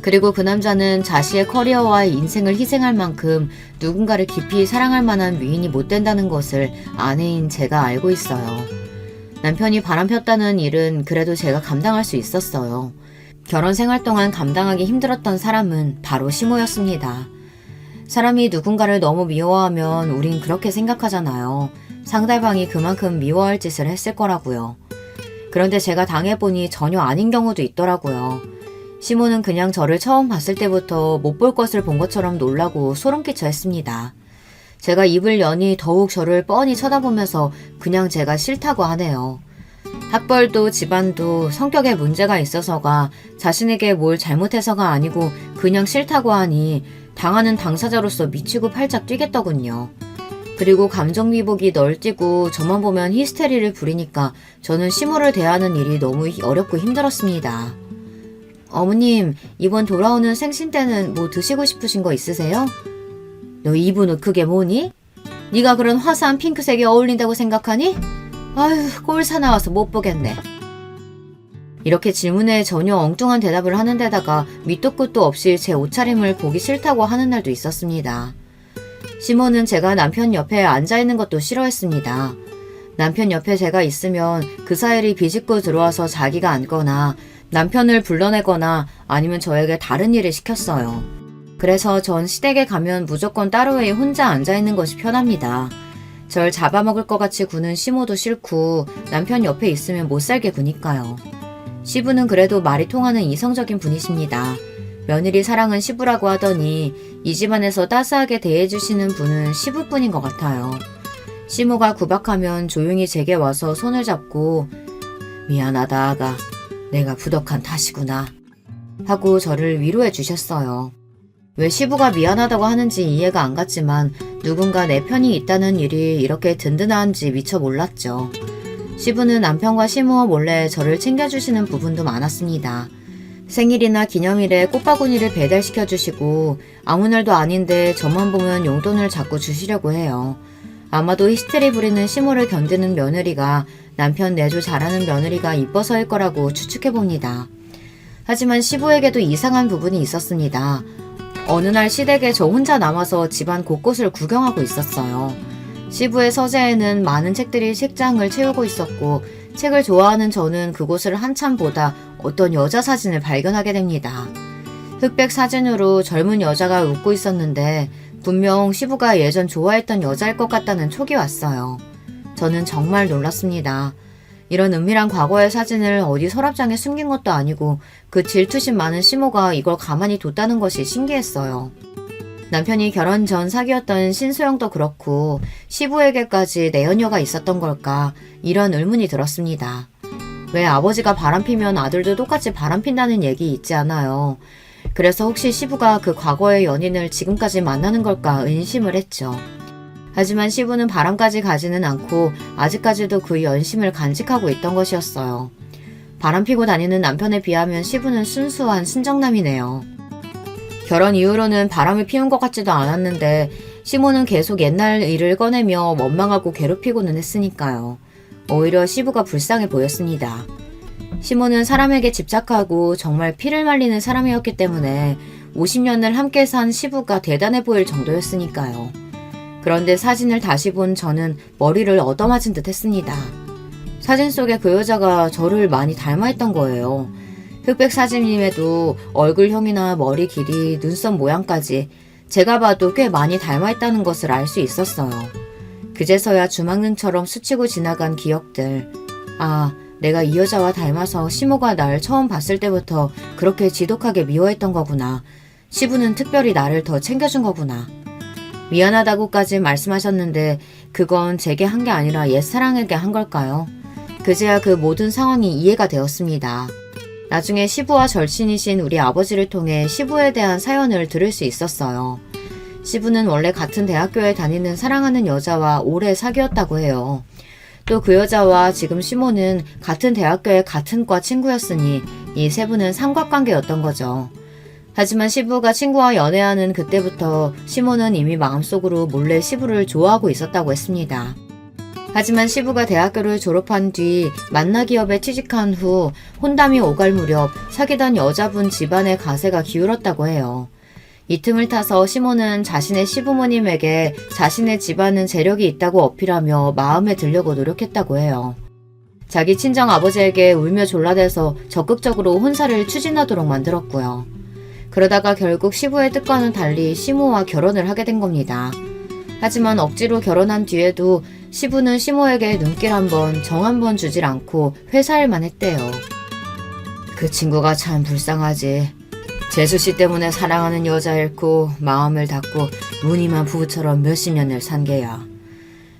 그리고 그 남자는 자신의 커리어와 인생을 희생할 만큼 누군가를 깊이 사랑할 만한 미인이 못 된다는 것을 아내인 제가 알고 있어요. 남편이 바람 폈다는 일은 그래도 제가 감당할 수 있었어요. 결혼 생활 동안 감당하기 힘들었던 사람은 바로 시모였습니다. 사람이 누군가를 너무 미워하면 우린 그렇게 생각하잖아요. 상대방이 그만큼 미워할 짓을 했을 거라고요. 그런데 제가 당해보니 전혀 아닌 경우도 있더라고요. 시모는 그냥 저를 처음 봤을 때부터 못 볼 것을 본 것처럼 놀라고 소름끼쳐 했습니다. 제가 입을 여니 더욱 저를 뻔히 쳐다보면서 그냥 제가 싫다고 하네요. 학벌도 집안도 성격에 문제가 있어서가 자신에게 뭘 잘못해서가 아니고 그냥 싫다고 하니 당하는 당사자로서 미치고 팔짝 뛰겠더군요. 그리고 감정미복이 널뛰고 저만 보면 히스테리를 부리니까 저는 시모를 대하는 일이 너무 어렵고 힘들었습니다. 어머님, 이번 돌아오는 생신 때는 뭐 드시고 싶으신 거 있으세요? 너 입은 옷 그게 뭐니? 네가 그런 화사한 핑크색이 어울린다고 생각하니? 아휴, 꼴 사나워서 못 보겠네. 이렇게 질문에 전혀 엉뚱한 대답을 하는 데다가 밑도 끝도 없이 제 옷차림을 보기 싫다고 하는 날도 있었습니다. 시모는 제가 남편 옆에 앉아있는 것도 싫어했습니다. 남편 옆에 제가 있으면 그 사이를 비집고 들어와서 자기가 앉거나 남편을 불러내거나 아니면 저에게 다른 일을 시켰어요. 그래서 전 시댁에 가면 무조건 따로에 혼자 앉아있는 것이 편합니다. 절 잡아먹을 것 같이 구는 시모도 싫고 남편 옆에 있으면 못 살게 구니까요. 시부는 그래도 말이 통하는 이성적인 분이십니다. 며느리 사랑은 시부라고 하더니 이 집안에서 따스하게 대해주시는 분은 시부뿐인 것 같아요. 시모가 구박하면 조용히 제게 와서 손을 잡고 미안하다 아가, 내가 부덕한 탓이구나 하고 저를 위로해 주셨어요. 왜 시부가 미안하다고 하는지 이해가 안 갔지만 누군가 내 편이 있다는 일이 이렇게 든든한지 미처 몰랐죠. 시부는 남편과 시모 몰래 저를 챙겨주시는 부분도 많았습니다. 생일이나 기념일에 꽃바구니를 배달시켜주시고 아무 날도 아닌데 저만 보면 용돈을 자꾸 주시려고 해요. 아마도 히스테리 부리는 시모를 견디는 며느리가 남편 내조 잘하는 며느리가 이뻐서일 거라고 추측해봅니다. 하지만 시부에게도 이상한 부분이 있었습니다. 어느 날 시댁에 저 혼자 남아서 집안 곳곳을 구경하고 있었어요. 시부의 서재에는 많은 책들이 책장을 채우고 있었고 책을 좋아하는 저는 그곳을 한참 보다 어떤 여자 사진을 발견하게 됩니다. 흑백 사진으로 젊은 여자가 웃고 있었는데 분명 시부가 예전 좋아했던 여자일 것 같다는 촉이 왔어요. 저는 정말 놀랐습니다. 이런 은밀한 과거의 사진을 어디 서랍장에 숨긴 것도 아니고 그 질투심 많은 시모가 이걸 가만히 뒀다는 것이 신기했어요. 남편이 결혼 전 사귀었던 신소영도 그렇고 시부에게까지 내연녀가 있었던 걸까 이런 의문이 들었습니다. 왜 아버지가 바람피면 아들도 똑같이 바람핀다는 얘기 있지 않아요. 그래서 혹시 시부가 그 과거의 연인을 지금까지 만나는 걸까 의심을 했죠. 하지만 시부는 바람까지 가지는 않고 아직까지도 그 연심을 간직하고 있던 것이었어요. 바람피고 다니는 남편에 비하면 시부는 순수한 순정남이네요. 결혼 이후로는 바람을 피운 것 같지도 않았는데 시모는 계속 옛날 일을 꺼내며 원망하고 괴롭히고는 했으니까요. 오히려 시부가 불쌍해 보였습니다. 시모는 사람에게 집착하고 정말 피를 말리는 사람이었기 때문에 50년을 함께 산 시부가 대단해 보일 정도였으니까요. 그런데 사진을 다시 본 저는 머리를 얻어맞은 듯 했습니다. 사진 속의 그 여자가 저를 많이 닮아있던 거예요. 흑백 사진임에도 얼굴형이나 머리 길이, 눈썹 모양까지 제가 봐도 꽤 많이 닮아있다는 것을 알 수 있었어요. 그제서야 주막능처럼 스치고 지나간 기억들. 아, 내가 이 여자와 닮아서 시모가 날 처음 봤을 때부터 그렇게 지독하게 미워했던 거구나. 시부는 특별히 나를 더 챙겨준 거구나. 미안하다고까지 말씀하셨는데 그건 제게 한 게 아니라 옛사랑에게 한 걸까요? 그제야 그 모든 상황이 이해가 되었습니다. 나중에 시부와 절친이신 우리 아버지를 통해 시부에 대한 사연을 들을 수 있었어요. 시부는 원래 같은 대학교에 다니는 사랑하는 여자와 오래 사귀었다고 해요. 또 그 여자와 지금 시모는 같은 대학교의 같은 과 친구였으니 이 세 분은 삼각관계였던 거죠. 하지만 시부가 친구와 연애하는 그때부터 시모는 이미 마음속으로 몰래 시부를 좋아하고 있었다고 했습니다. 하지만 시부가 대학교를 졸업한 뒤 만나 기업에 취직한 후 혼담이 오갈 무렵 사귀던 여자분 집안의 가세가 기울었다고 해요. 이 틈을 타서 시모는 자신의 시부모님에게 자신의 집안은 재력이 있다고 어필하며 마음에 들려고 노력했다고 해요. 자기 친정 아버지에게 울며 졸라대서 적극적으로 혼사를 추진하도록 만들었고요. 그러다가 결국 시부의 뜻과는 달리 시모와 결혼을 하게 된 겁니다. 하지만 억지로 결혼한 뒤에도 시부는 시모에게 눈길 한 번, 정 한 번 주질 않고 회사일만 했대요. 그 친구가 참 불쌍하지. 재수씨 때문에 사랑하는 여자 잃고 마음을 닫고 무늬만 부부처럼 몇십 년을 산 게야.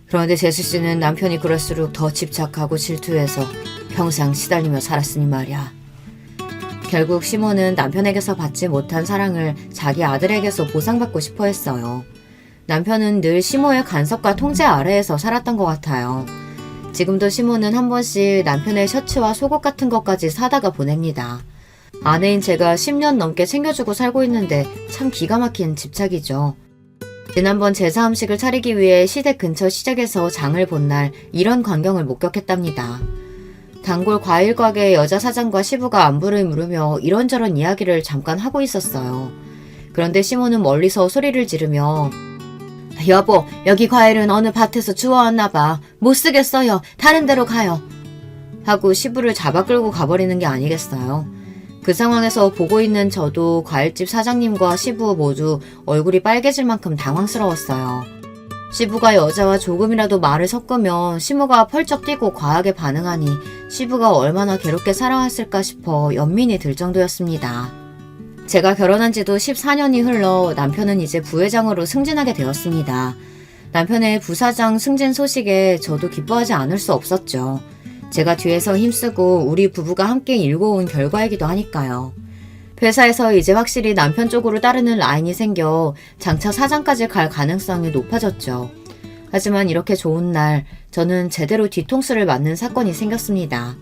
그런데 재수씨는 남편이 그럴수록 더 집착하고 질투해서 평생 시달리며 살았으니 말이야. 결국 시모는 남편에게서 받지 못한 사랑을 자기 아들에게서 보상받고 싶어 했어요. 남편은 늘 시모의 간섭과 통제 아래에서 살았던 것 같아요. 지금도 시모는 한 번씩 남편의 셔츠와 속옷 같은 것까지 사다가 보냅니다. 아내인 제가 10년 넘게 챙겨주고 살고 있는데 참 기가 막힌 집착이죠. 지난번 제사 음식을 차리기 위해 시댁 근처 시장에서 장을 본 날 이런 광경을 목격했답니다. 단골 과일 가게 여자 사장과 시부가 안부를 물으며 이런저런 이야기를 잠깐 하고 있었어요. 그런데 시모는 멀리서 소리를 지르며 여보, 여기 과일은 어느 밭에서 주워왔나 봐. 못 쓰겠어요. 다른 데로 가요. 하고 시부를 잡아 끌고 가버리는 게 아니겠어요. 그 상황에서 보고 있는 저도 과일집 사장님과 시부 모두 얼굴이 빨개질 만큼 당황스러웠어요. 시부가 여자와 조금이라도 말을 섞으면 시모가 펄쩍 뛰고 과하게 반응하니 시부가 얼마나 괴롭게 살아왔을까 싶어 연민이 들 정도였습니다. 제가 결혼한 지도 14년이 흘러 남편은 이제 부회장으로 승진하게 되었습니다. 남편의 부사장 승진 소식에 저도 기뻐하지 않을 수 없었죠. 제가 뒤에서 힘쓰고 우리 부부가 함께 일궈온 결과이기도 하니까요. 회사에서 이제 확실히 남편 쪽으로 따르는 라인이 생겨 장차 사장까지 갈 가능성이 높아졌죠. 하지만 이렇게 좋은 날 저는 제대로 뒤통수를 맞는 사건이 생겼습니다.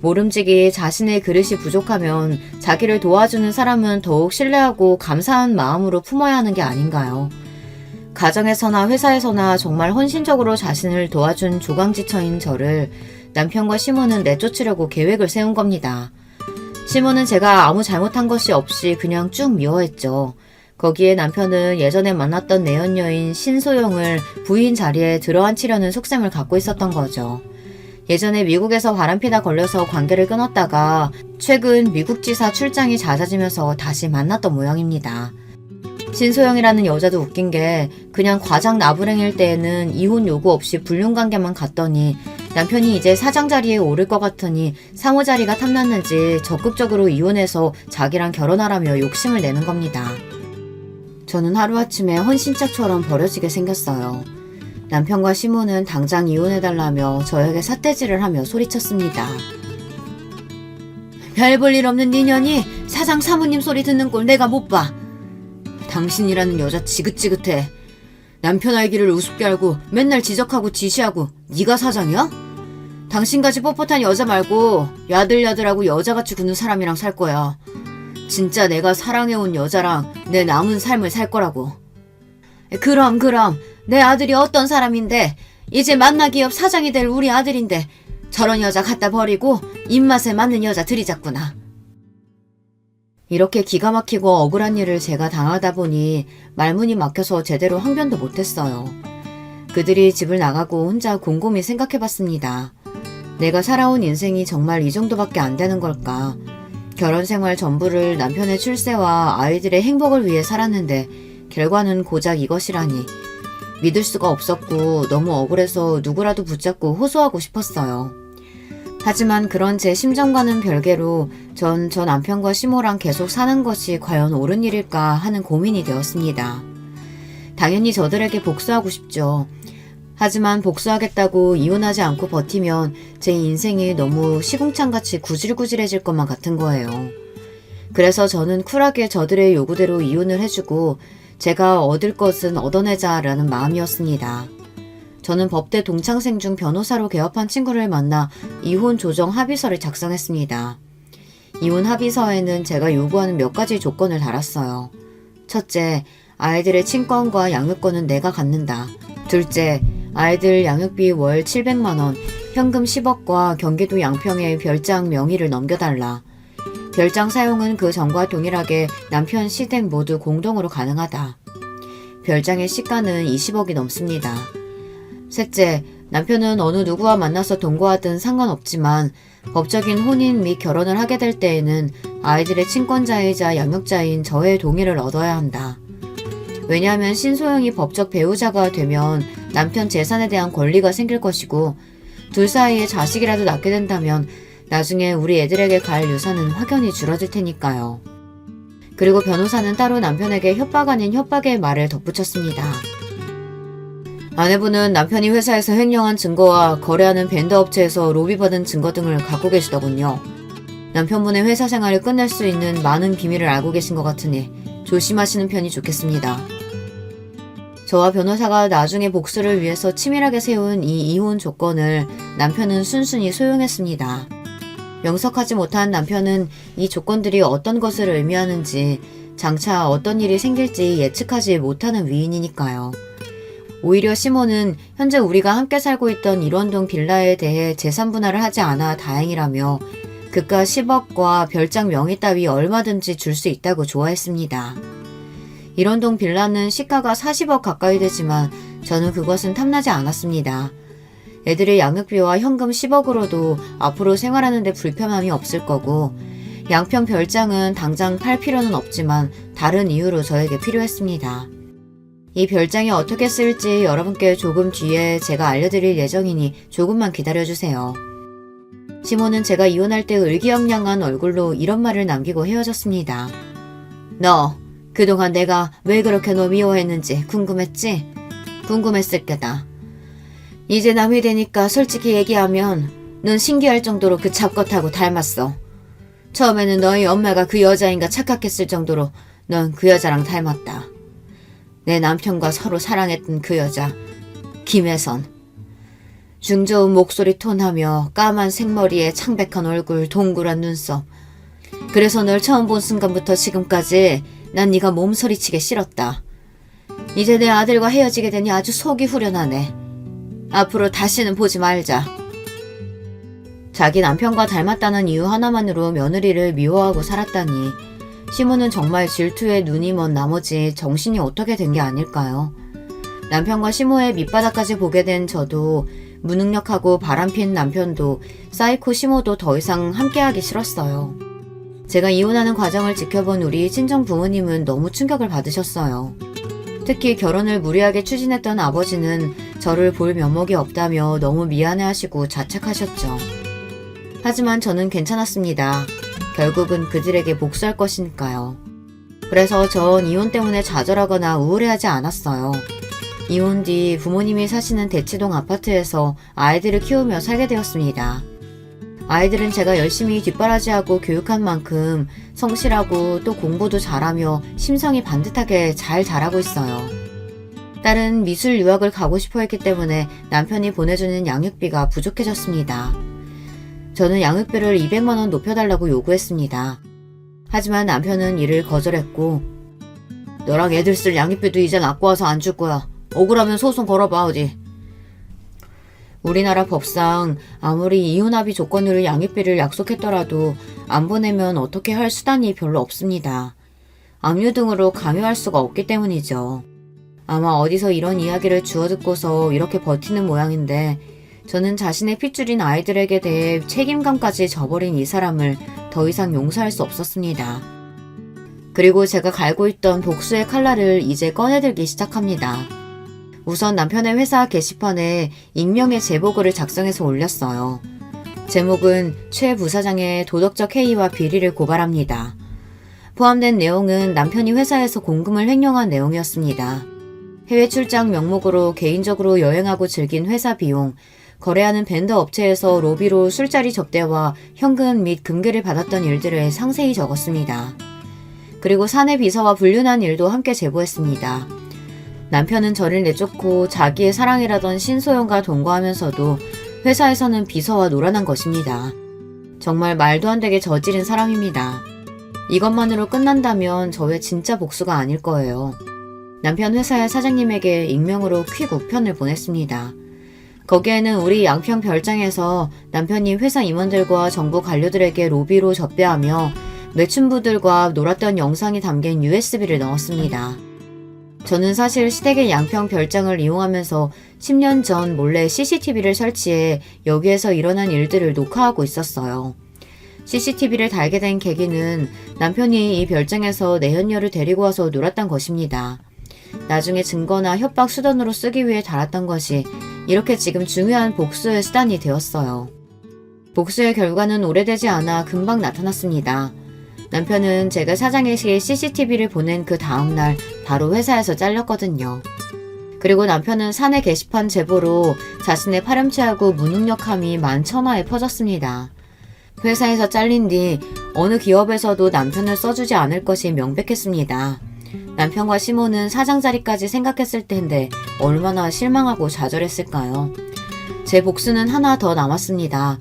모름지기 자신의 그릇이 부족하면 자기를 도와주는 사람은 더욱 신뢰하고 감사한 마음으로 품어야 하는 게 아닌가요? 가정에서나 회사에서나 정말 헌신적으로 자신을 도와준 조강지처인 저를 남편과 시모는 내쫓으려고 계획을 세운 겁니다. 시모는 제가 아무 잘못한 것이 없이 그냥 쭉 미워했죠. 거기에 남편은 예전에 만났던 내연녀인 신소영을 부인 자리에 들어앉히려는 속셈을 갖고 있었던 거죠. 예전에 미국에서 바람피다 걸려서 관계를 끊었다가 최근 미국 지사 출장이 잦아지면서 다시 만났던 모양입니다. 신소영이라는 여자도 웃긴 게 그냥 과장 나부랭일 때에는 이혼 요구 없이 불륜관계만 갔더니 남편이 이제 사장 자리에 오를 것 같으니 상호 자리가 탐났는지 적극적으로 이혼해서 자기랑 결혼하라며 욕심을 내는 겁니다. 저는 하루아침에 헌신짝처럼 버려지게 생겼어요. 남편과 시모는 당장 이혼해달라며 저에게 삿대질을 하며 소리쳤습니다. 별 볼 일 없는 니년이 사장 사모님 소리 듣는 꼴 내가 못 봐. 당신이라는 여자 지긋지긋해. 남편 알기를 우습게 알고 맨날 지적하고 지시하고 네가 사장이야? 당신같이 뻣뻣한 여자 말고 야들야들하고 여자같이 구는 사람이랑 살 거야. 진짜 내가 사랑해온 여자랑 내 남은 삶을 살 거라고. 그럼 내 아들이 어떤 사람인데 이제 만나기업 사장이 될 우리 아들인데 저런 여자 갖다 버리고 입맛에 맞는 여자 들이잡구나. 이렇게 기가 막히고 억울한 일을 제가 당하다 보니 말문이 막혀서 제대로 항변도 못했어요. 그들이 집을 나가고 혼자 곰곰이 생각해봤습니다. 내가 살아온 인생이 정말 이 정도밖에 안 되는 걸까? 결혼 생활 전부를 남편의 출세와 아이들의 행복을 위해 살았는데 결과는 고작 이것이라니 믿을 수가 없었고 너무 억울해서 누구라도 붙잡고 호소하고 싶었어요. 하지만 그런 제 심정과는 별개로 전 저 남편과 시모랑 계속 사는 것이 과연 옳은 일일까 하는 고민이 되었습니다. 당연히 저들에게 복수하고 싶죠. 하지만 복수하겠다고 이혼하지 않고 버티면 제 인생이 너무 시궁창같이 구질구질해질 것만 같은 거예요. 그래서 저는 쿨하게 저들의 요구대로 이혼을 해주고 제가 얻을 것은 얻어내자라는 마음이었습니다. 저는 법대 동창생 중 변호사로 개업한 친구를 만나 이혼 조정 합의서를 작성했습니다. 이혼 합의서에는 제가 요구하는 몇 가지 조건을 달았어요. 첫째, 아이들의 친권과 양육권은 내가 갖는다. 둘째, 아이들 양육비 월 700만원, 현금 10억과 경기도 양평에 별장 명의를 넘겨달라. 별장 사용은 그 전과 동일하게 남편 시댁 모두 공동으로 가능하다. 별장의 시가는 20억이 넘습니다. 셋째, 남편은 어느 누구와 만나서 동거하든 상관없지만 법적인 혼인 및 결혼을 하게 될 때에는 아이들의 친권자이자 양육자인 저의 동의를 얻어야 한다. 왜냐하면 신소영이 법적 배우자가 되면 남편 재산에 대한 권리가 생길 것이고 둘 사이에 자식이라도 낳게 된다면 나중에 우리 애들에게 갈 유산은 확연히 줄어들 테니까요. 그리고 변호사는 따로 남편에게 협박 아닌 협박의 말을 덧붙였습니다. 아내분은 남편이 회사에서 횡령한 증거와 거래하는 벤더업체에서 로비받은 증거 등을 갖고 계시더군요. 남편분의 회사 생활을 끝낼 수 있는 많은 비밀을 알고 계신 것 같으니 조심하시는 편이 좋겠습니다. 저와 변호사가 나중에 복수를 위해서 치밀하게 세운 이 이혼 조건을 남편은 순순히 수용했습니다. 명석하지 못한 남편은 이 조건들이 어떤 것을 의미하는지 장차 어떤 일이 생길지 예측하지 못하는 위인이니까요. 오히려 시모는 현재 우리가 함께 살고 있던 일원동 빌라에 대해 재산 분할을 하지 않아 다행이라며 그가 10억과 별장 명의 따위 얼마든지 줄 수 있다고 좋아했습니다. 일원동 빌라는 시가가 40억 가까이 되지만 저는 그것은 탐나지 않았습니다. 애들의 양육비와 현금 10억으로도 앞으로 생활하는 데 불편함이 없을 거고 양평 별장은 당장 팔 필요는 없지만 다른 이유로 저에게 필요했습니다. 이 별장이 어떻게 쓸지 여러분께 조금 뒤에 제가 알려드릴 예정이니 조금만 기다려주세요. 시모는 제가 이혼할 때 의기양양한 얼굴로 이런 말을 남기고 헤어졌습니다. 너 그동안 내가 왜 그렇게 너 미워했는지 궁금했지? 궁금했을 게다. 이제 남이 되니까 솔직히 얘기하면 넌 신기할 정도로 그 잡것하고 닮았어. 처음에는 너희 엄마가 그 여자인가 착각했을 정도로 넌 그 여자랑 닮았다. 내 남편과 서로 사랑했던 그 여자, 김혜선. 중저음 목소리 톤하며 까만 생머리에 창백한 얼굴, 동그란 눈썹. 그래서 널 처음 본 순간부터 지금까지 난 네가 몸서리치게 싫었다. 이제 내 아들과 헤어지게 되니 아주 속이 후련하네. 앞으로 다시는 보지 말자. 자기 남편과 닮았다는 이유 하나만으로 며느리를 미워하고 살았다니 시모는 정말 질투에 눈이 먼 나머지 정신이 어떻게 된 게 아닐까요? 남편과 시모의 밑바닥까지 보게 된 저도 무능력하고 바람핀 남편도 사이코 시모도 더 이상 함께하기 싫었어요. 제가 이혼하는 과정을 지켜본 우리 친정 부모님은 너무 충격을 받으셨어요. 특히 결혼을 무리하게 추진했던 아버지는 저를 볼 면목이 없다며 너무 미안해하시고 자책하셨죠. 하지만 저는 괜찮았습니다. 결국은 그들에게 복수할 것이니까요. 그래서 전 이혼 때문에 좌절하거나 우울해하지 않았어요. 이혼 뒤 부모님이 사시는 대치동 아파트에서 아이들을 키우며 살게 되었습니다. 아이들은 제가 열심히 뒷바라지하고 교육한 만큼 성실하고 또 공부도 잘하며 심성이 반듯하게 잘 자라고 있어요. 딸은 미술 유학을 가고 싶어 했기 때문에 남편이 보내주는 양육비가 부족해졌습니다. 저는 양육비를 200만 원 높여달라고 요구했습니다. 하지만 남편은 이를 거절했고 너랑 애들 쓸 양육비도 이젠 아까워서 안 줄 거야. 억울하면 소송 걸어봐 어디. 우리나라 법상 아무리 이혼합의 조건으로 양육비를 약속했더라도 안 보내면 어떻게 할 수단이 별로 없습니다. 압류 등으로 강요할 수가 없기 때문이죠. 아마 어디서 이런 이야기를 주워 듣고서 이렇게 버티는 모양인데 저는 자신의 핏줄인 아이들에게 대해 책임감까지 져버린 이 사람을 더 이상 용서할 수 없었습니다. 그리고 제가 갈고 있던 복수의 칼날을 이제 꺼내들기 시작합니다. 우선 남편의 회사 게시판에 익명의 제보글을 작성해서 올렸어요. 제목은 최 부사장의 도덕적 해이와 비리를 고발합니다. 포함된 내용은 남편이 회사에서 공금을 횡령한 내용이었습니다. 해외 출장 명목으로 개인적으로 여행하고 즐긴 회사 비용, 거래하는 벤더 업체에서 로비로 술자리 접대와 현금 및 금괴를 받았던 일들을 상세히 적었습니다. 그리고 사내 비서와 불륜한 일도 함께 제보했습니다. 남편은 저를 내쫓고 자기의 사랑이라던 신소영과 동거하면서도 회사에서는 비서와 놀아난 것입니다. 정말 말도 안 되게 저지른 사람입니다. 이것만으로 끝난다면 저의 진짜 복수가 아닐 거예요. 남편 회사의 사장님에게 익명으로 퀵 우편을 보냈습니다. 거기에는 우리 양평 별장에서 남편이 회사 임원들과 정부 관료들에게 로비로 접대하며 매춘부들과 놀았던 영상이 담긴 USB를 넣었습니다. 저는 사실 시댁의 양평 별장을 이용하면서 10년 전 몰래 CCTV를 설치해 여기에서 일어난 일들을 녹화하고 있었어요. CCTV를 달게 된 계기는 남편이 이 별장에서 내연녀를 데리고 와서 놀았던 것입니다. 나중에 증거나 협박 수단으로 쓰기 위해 달았던 것이 이렇게 지금 중요한 복수의 수단이 되었어요. 복수의 결과는 오래되지 않아 금방 나타났습니다. 남편은 제가 사장에게 CCTV를 보낸 그 다음날 바로 회사에서 잘렸거든요. 그리고 남편은 사내 게시판 제보로 자신의 파렴치하고 무능력함이 만천하에 퍼졌습니다. 회사에서 잘린 뒤 어느 기업에서도 남편을 써주지 않을 것이 명백했습니다. 남편과 시모는 사장 자리까지 생각했을 텐데 얼마나 실망하고 좌절했을까요? 제 복수는 하나 더 남았습니다.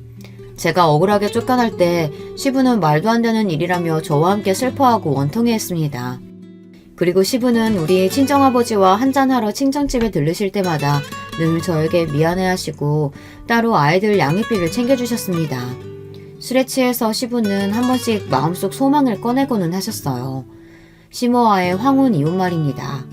제가 억울하게 쫓겨날 때 시부는 말도 안 되는 일이라며 저와 함께 슬퍼하고 원통해했습니다. 그리고 시부는 우리 친정아버지와 한잔하러 친정집에 들르실 때마다 늘 저에게 미안해하시고 따로 아이들 양육비를 챙겨주셨습니다. 술에 취해서 시부는 한 번씩 마음속 소망을 꺼내고는 하셨어요. 시모와의 황혼 이혼 말입니다.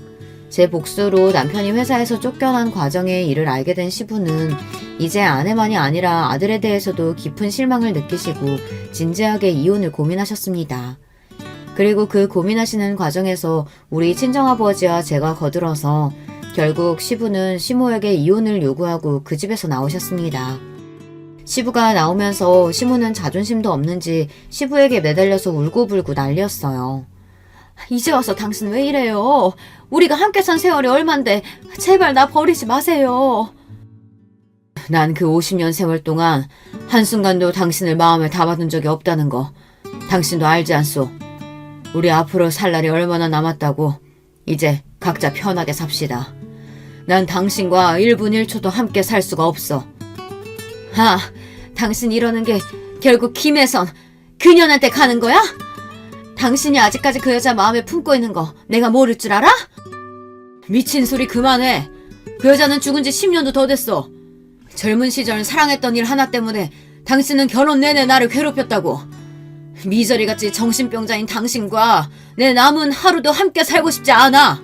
제 복수로 남편이 회사에서 쫓겨난 과정의 일을 알게 된 시부는 이제 아내만이 아니라 아들에 대해서도 깊은 실망을 느끼시고 진지하게 이혼을 고민하셨습니다. 그리고 그 고민하시는 과정에서 우리 친정아버지와 제가 거들어서 결국 시부는 시모에게 이혼을 요구하고 그 집에서 나오셨습니다. 시부가 나오면서 시모는 자존심도 없는지 시부에게 매달려서 울고불고 난리였어요. 이제 와서 당신 왜 이래요? 우리가 함께 산 세월이 얼만데 제발 나 버리지 마세요. 난 그 50년 세월 동안 한순간도 당신을 마음에 담아둔 적이 없다는 거 당신도 알지 않소? 우리 앞으로 살 날이 얼마나 남았다고. 이제 각자 편하게 삽시다. 난 당신과 1분 1초도 함께 살 수가 없어. 당신 이러는 게 결국 김혜선 그년한테 가는 거야? 당신이 아직까지 그 여자 마음에 품고 있는 거 내가 모를 줄 알아? 미친 소리 그만해. 그 여자는 죽은 지 10년도 더 됐어. 젊은 시절 사랑했던 일 하나 때문에 당신은 결혼 내내 나를 괴롭혔다고. 미저리같이 정신병자인 당신과 내 남은 하루도 함께 살고 싶지 않아.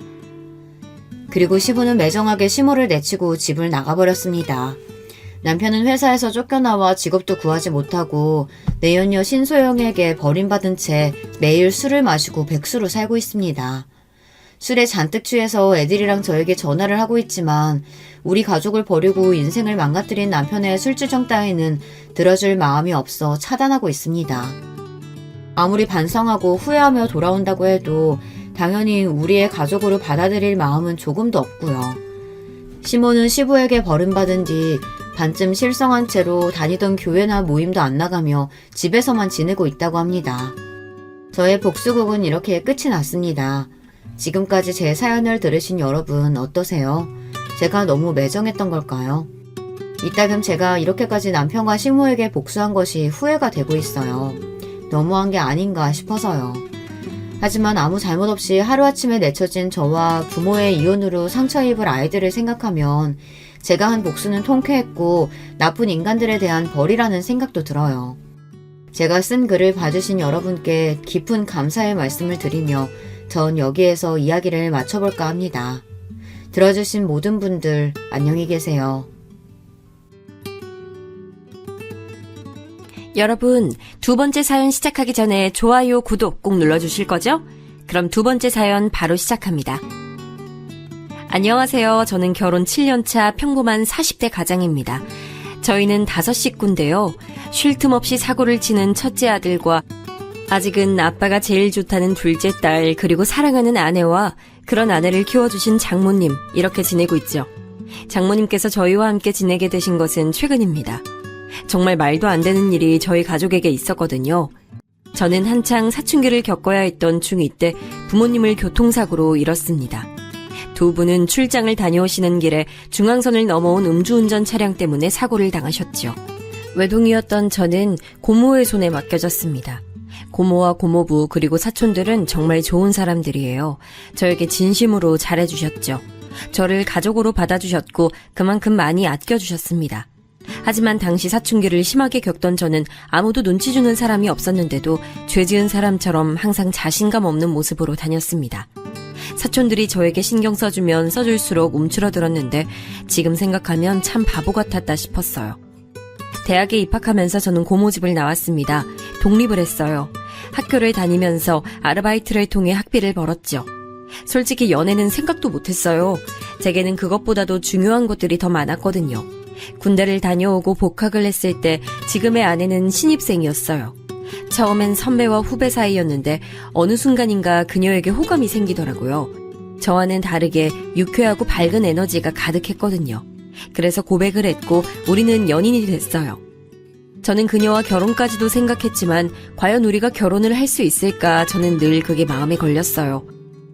그리고 시부는 매정하게 시모를 내치고 집을 나가버렸습니다. 남편은 회사에서 쫓겨나와 직업도 구하지 못하고 내연녀 신소영에게 버림받은 채 매일 술을 마시고 백수로 살고 있습니다. 술에 잔뜩 취해서 애들이랑 저에게 전화를 하고 있지만 우리 가족을 버리고 인생을 망가뜨린 남편의 술주정 따위는 들어줄 마음이 없어 차단하고 있습니다. 아무리 반성하고 후회하며 돌아온다고 해도 당연히 우리의 가족으로 받아들일 마음은 조금도 없고요. 시모는 시부에게 버림받은 뒤 반쯤 실성한 채로 다니던 교회나 모임도 안 나가며 집에서만 지내고 있다고 합니다. 저의 복수극은 이렇게 끝이 났습니다. 지금까지 제 사연을 들으신 여러분 어떠세요? 제가 너무 매정했던 걸까요? 이따금 제가 이렇게까지 남편과 시모에게 복수한 것이 후회가 되고 있어요. 너무한 게 아닌가 싶어서요. 하지만 아무 잘못 없이 하루아침에 내쳐진 저와 부모의 이혼으로 상처 입을 아이들을 생각하면 제가 한 복수는 통쾌했고 나쁜 인간들에 대한 벌이라는 생각도 들어요. 제가 쓴 글을 봐주신 여러분께 깊은 감사의 말씀을 드리며 전 여기에서 이야기를 마쳐볼까 합니다. 들어주신 모든 분들 안녕히 계세요. 여러분, 두 번째 사연 시작하기 전에 좋아요, 구독 꼭 눌러주실 거죠? 그럼 두 번째 사연 바로 시작합니다. 안녕하세요. 저는 결혼 7년차 평범한 40대 가장입니다. 저희는 5식구인데요. 쉴 틈 없이 사고를 치는 첫째 아들과 아직은 아빠가 제일 좋다는 둘째 딸, 그리고 사랑하는 아내와 그런 아내를 키워주신 장모님, 이렇게 지내고 있죠. 장모님께서 저희와 함께 지내게 되신 것은 최근입니다. 정말 말도 안 되는 일이 저희 가족에게 있었거든요. 저는 한창 사춘기를 겪어야 했던 중2 때 부모님을 교통사고로 잃었습니다. 두 분은 출장을 다녀오시는 길에 중앙선을 넘어온 음주운전 차량 때문에 사고를 당하셨죠. 외동이었던 저는 고모의 손에 맡겨졌습니다. 고모와 고모부 그리고 사촌들은 정말 좋은 사람들이에요. 저에게 진심으로 잘해주셨죠. 저를 가족으로 받아주셨고 그만큼 많이 아껴주셨습니다. 하지만 당시 사춘기를 심하게 겪던 저는 아무도 눈치 주는 사람이 없었는데도 죄 지은 사람처럼 항상 자신감 없는 모습으로 다녔습니다. 사촌들이 저에게 신경 써주면 써줄수록 움츠러들었는데 지금 생각하면 참 바보 같았다 싶었어요. 대학에 입학하면서 저는 고모집을 나왔습니다. 독립을 했어요. 학교를 다니면서 아르바이트를 통해 학비를 벌었죠. 솔직히 연애는 생각도 못했어요. 제게는 그것보다도 중요한 것들이 더 많았거든요. 군대를 다녀오고 복학을 했을 때 지금의 아내는 신입생이었어요. 처음엔 선배와 후배 사이였는데 어느 순간인가 그녀에게 호감이 생기더라고요. 저와는 다르게 유쾌하고 밝은 에너지가 가득했거든요. 그래서 고백을 했고 우리는 연인이 됐어요. 저는 그녀와 결혼까지도 생각했지만 과연 우리가 결혼을 할 수 있을까 저는 늘 그게 마음에 걸렸어요.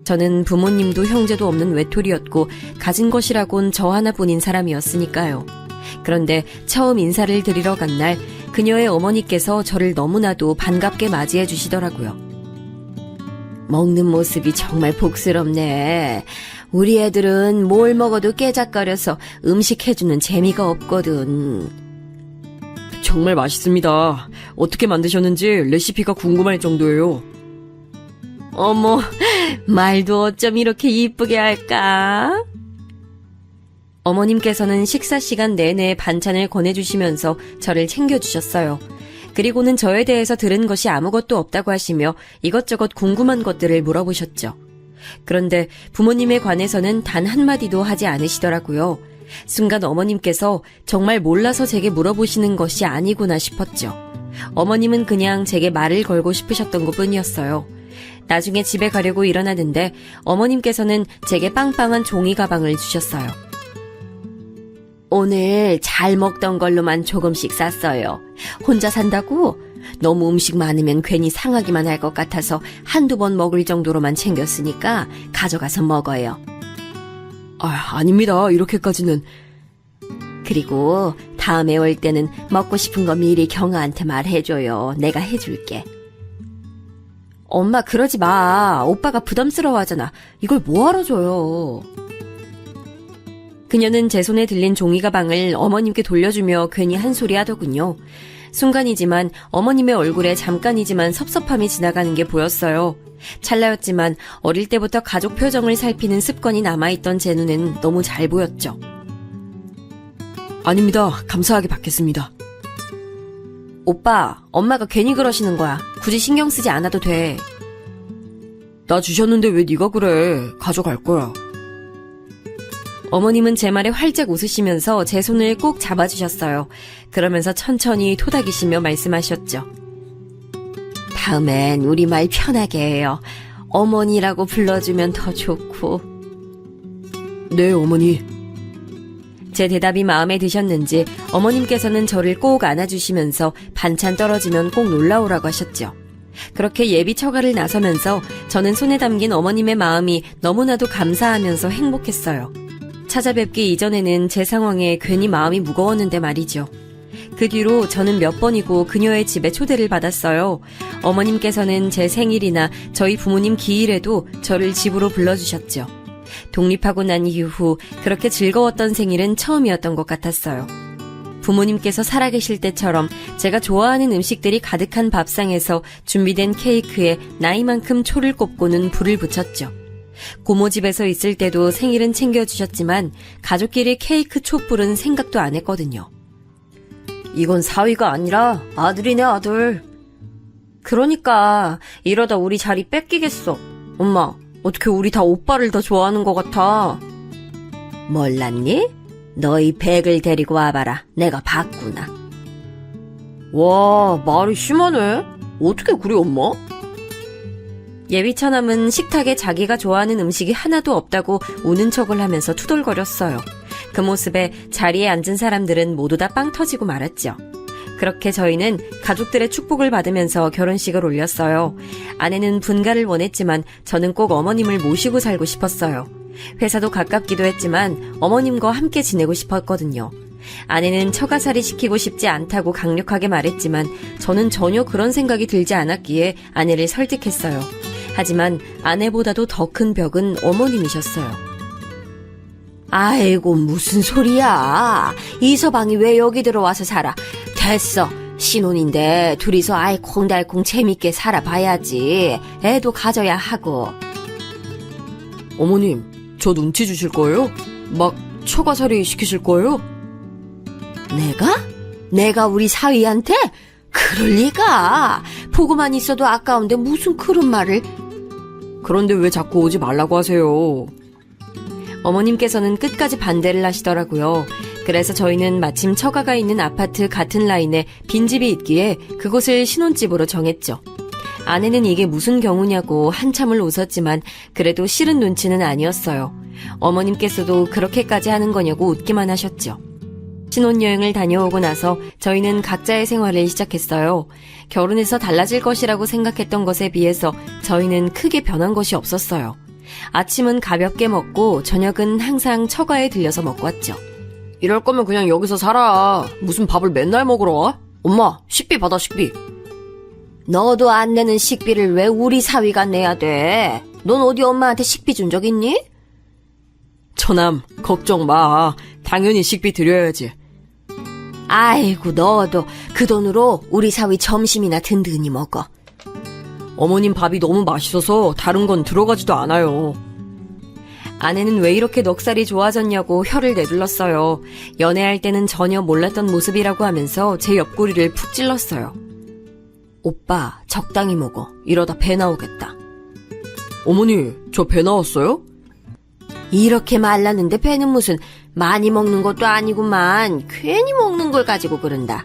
저는 부모님도 형제도 없는 외톨이였고 가진 것이라곤 저 하나뿐인 사람이었으니까요. 그런데 처음 인사를 드리러 간 날 그녀의 어머니께서 저를 너무나도 반갑게 맞이해 주시더라고요. 먹는 모습이 정말 복스럽네. 우리 애들은 뭘 먹어도 깨작거려서 음식 해주는 재미가 없거든. 정말 맛있습니다. 어떻게 만드셨는지 레시피가 궁금할 정도예요. 어머, 말도 어쩜 이렇게 이쁘게 할까? 어머님께서는 식사 시간 내내 반찬을 권해주시면서 저를 챙겨주셨어요. 그리고는 저에 대해서 들은 것이 아무것도 없다고 하시며 이것저것 궁금한 것들을 물어보셨죠. 그런데 부모님에 관해서는 단 한마디도 하지 않으시더라고요. 순간 어머님께서 정말 몰라서 제게 물어보시는 것이 아니구나 싶었죠. 어머님은 그냥 제게 말을 걸고 싶으셨던 것뿐이었어요. 나중에 집에 가려고 일어나는데 어머님께서는 제게 빵빵한 종이 가방을 주셨어요. 오늘 잘 먹던 걸로만 조금씩 쌌어요. 혼자 산다고? 너무 음식 많으면 괜히 상하기만 할 것 같아서 한두 번 먹을 정도로만 챙겼으니까 가져가서 먹어요. 아닙니다. 이렇게까지는. 그리고 다음에 올 때는 먹고 싶은 거 미리 경아한테 말해줘요. 내가 해줄게. 엄마 그러지 마. 오빠가 부담스러워하잖아. 이걸 뭐하러 줘요. 그녀는 제 손에 들린 종이 가방을 어머님께 돌려주며 괜히 한 소리 하더군요. 순간이지만 어머님의 얼굴에 잠깐이지만 섭섭함이 지나가는 게 보였어요. 찰나였지만 어릴 때부터 가족 표정을 살피는 습관이 남아있던 제 눈엔 너무 잘 보였죠. 아닙니다. 감사하게 받겠습니다. 오빠, 엄마가 괜히 그러시는 거야. 굳이 신경 쓰지 않아도 돼. 나 주셨는데 왜 네가 그래. 가져갈 거야. 어머님은 제 말에 활짝 웃으시면서 제 손을 꼭 잡아주셨어요. 그러면서 천천히 토닥이시며 말씀하셨죠. 다음엔 우리말 편하게 해요. 어머니라고 불러주면 더 좋고. 네, 어머니. 제 대답이 마음에 드셨는지 어머님께서는 저를 꼭 안아주시면서 반찬 떨어지면 꼭 놀라오라고 하셨죠. 그렇게 예비 처가를 나서면서 저는 손에 담긴 어머님의 마음이 너무나도 감사하면서 행복했어요. 찾아뵙기 이전에는 제 상황에 괜히 마음이 무거웠는데 말이죠. 그 뒤로 저는 몇 번이고 그녀의 집에 초대를 받았어요. 어머님께서는 제 생일이나 저희 부모님 기일에도 저를 집으로 불러주셨죠. 독립하고 난 이후 그렇게 즐거웠던 생일은 처음이었던 것 같았어요. 부모님께서 살아계실 때처럼 제가 좋아하는 음식들이 가득한 밥상에서 준비된 케이크에 나이만큼 초를 꼽고는 불을 붙였죠. 고모 집에서 있을 때도 생일은 챙겨주셨지만 가족끼리 케이크 촛불은 생각도 안 했거든요. 이건 사위가 아니라 아들이네, 아들. 그러니까 이러다 우리 자리 뺏기겠어. 엄마, 어떻게 우리 다 오빠를 더 좋아하는 것 같아. 몰랐니? 너희 백을 데리고 와봐라. 내가 봤구나. 와, 말이 심하네. 어떻게 그래, 엄마? 예비처남은 식탁에 자기가 좋아하는 음식이 하나도 없다고 우는 척을 하면서 투덜거렸어요. 그 모습에 자리에 앉은 사람들은 모두 다 빵 터지고 말았죠. 그렇게 저희는 가족들의 축복을 받으면서 결혼식을 올렸어요. 아내는 분가를 원했지만 저는 꼭 어머님을 모시고 살고 싶었어요. 회사도 가깝기도 했지만 어머님과 함께 지내고 싶었거든요. 아내는 처가살이 시키고 싶지 않다고 강력하게 말했지만 저는 전혀 그런 생각이 들지 않았기에 아내를 설득했어요. 하지만 아내보다도 더 큰 벽은 어머님이셨어요. 아이고 무슨 소리야. 이서방이 왜 여기 들어와서 살아. 됐어. 신혼인데 둘이서 알콩달콩 재밌게 살아봐야지. 애도 가져야 하고. 어머님, 저 눈치 주실 거예요? 막 처가살이 시키실 거예요? 내가 우리 사위한테? 그럴 리가. 보고만 있어도 아까운데 무슨 그런 말을. 그런데 왜 자꾸 오지 말라고 하세요? 어머님께서는 끝까지 반대를 하시더라고요. 그래서 저희는 마침 처가가 있는 아파트 같은 라인에 빈집이 있기에 그곳을 신혼집으로 정했죠. 아내는 이게 무슨 경우냐고 한참을 웃었지만 그래도 싫은 눈치는 아니었어요. 어머님께서도 그렇게까지 하는 거냐고 웃기만 하셨죠. 신혼여행을 다녀오고 나서 저희는 각자의 생활을 시작했어요. 결혼해서 달라질 것이라고 생각했던 것에 비해서 저희는 크게 변한 것이 없었어요. 아침은 가볍게 먹고 저녁은 항상 처가에 들려서 먹고 왔죠. 이럴 거면 그냥 여기서 살아. 무슨 밥을 맨날 먹으러 와? 엄마, 식비 받아, 식비. 너도 안 내는 식비를 왜 우리 사위가 내야 돼? 넌 어디 엄마한테 식비 준 적 있니? 처남, 걱정 마. 당연히 식비 드려야지. 아이고 너도 그 돈으로 우리 사위 점심이나 든든히 먹어. 어머님 밥이 너무 맛있어서 다른 건 들어가지도 않아요. 아내는 왜 이렇게 넉살이 좋아졌냐고 혀를 내둘렀어요. 연애할 때는 전혀 몰랐던 모습이라고 하면서 제 옆구리를 푹 찔렀어요. 오빠, 적당히 먹어. 이러다 배 나오겠다. 어머니, 저 배 나왔어요? 이렇게 말랐는데 배는 무슨 많이 먹는 것도 아니구만. 괜히 먹는 걸 가지고 그런다.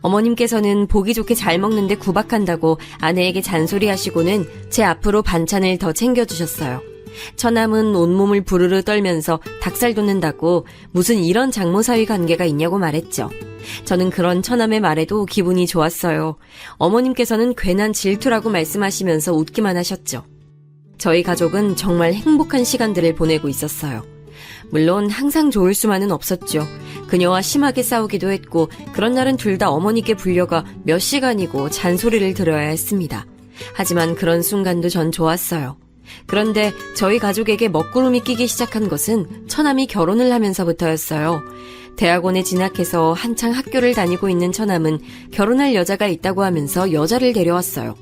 어머님께서는 보기 좋게 잘 먹는데 구박한다고 아내에게 잔소리하시고는 제 앞으로 반찬을 더 챙겨주셨어요. 처남은 온몸을 부르르 떨면서 닭살 돋는다고 무슨 이런 장모사위 관계가 있냐고 말했죠. 저는 그런 처남의 말에도 기분이 좋았어요. 어머님께서는 괜한 질투라고 말씀하시면서 웃기만 하셨죠. 저희 가족은 정말 행복한 시간들을 보내고 있었어요. 물론 항상 좋을 수만은 없었죠. 그녀와 심하게 싸우기도 했고 그런 날은 둘 다 어머니께 불려가 몇 시간이고 잔소리를 들어야 했습니다. 하지만 그런 순간도 전 좋았어요. 그런데 저희 가족에게 먹구름이 끼기 시작한 것은 처남이 결혼을 하면서부터였어요. 대학원에 진학해서 한창 학교를 다니고 있는 처남은 결혼할 여자가 있다고 하면서 여자를 데려왔어요.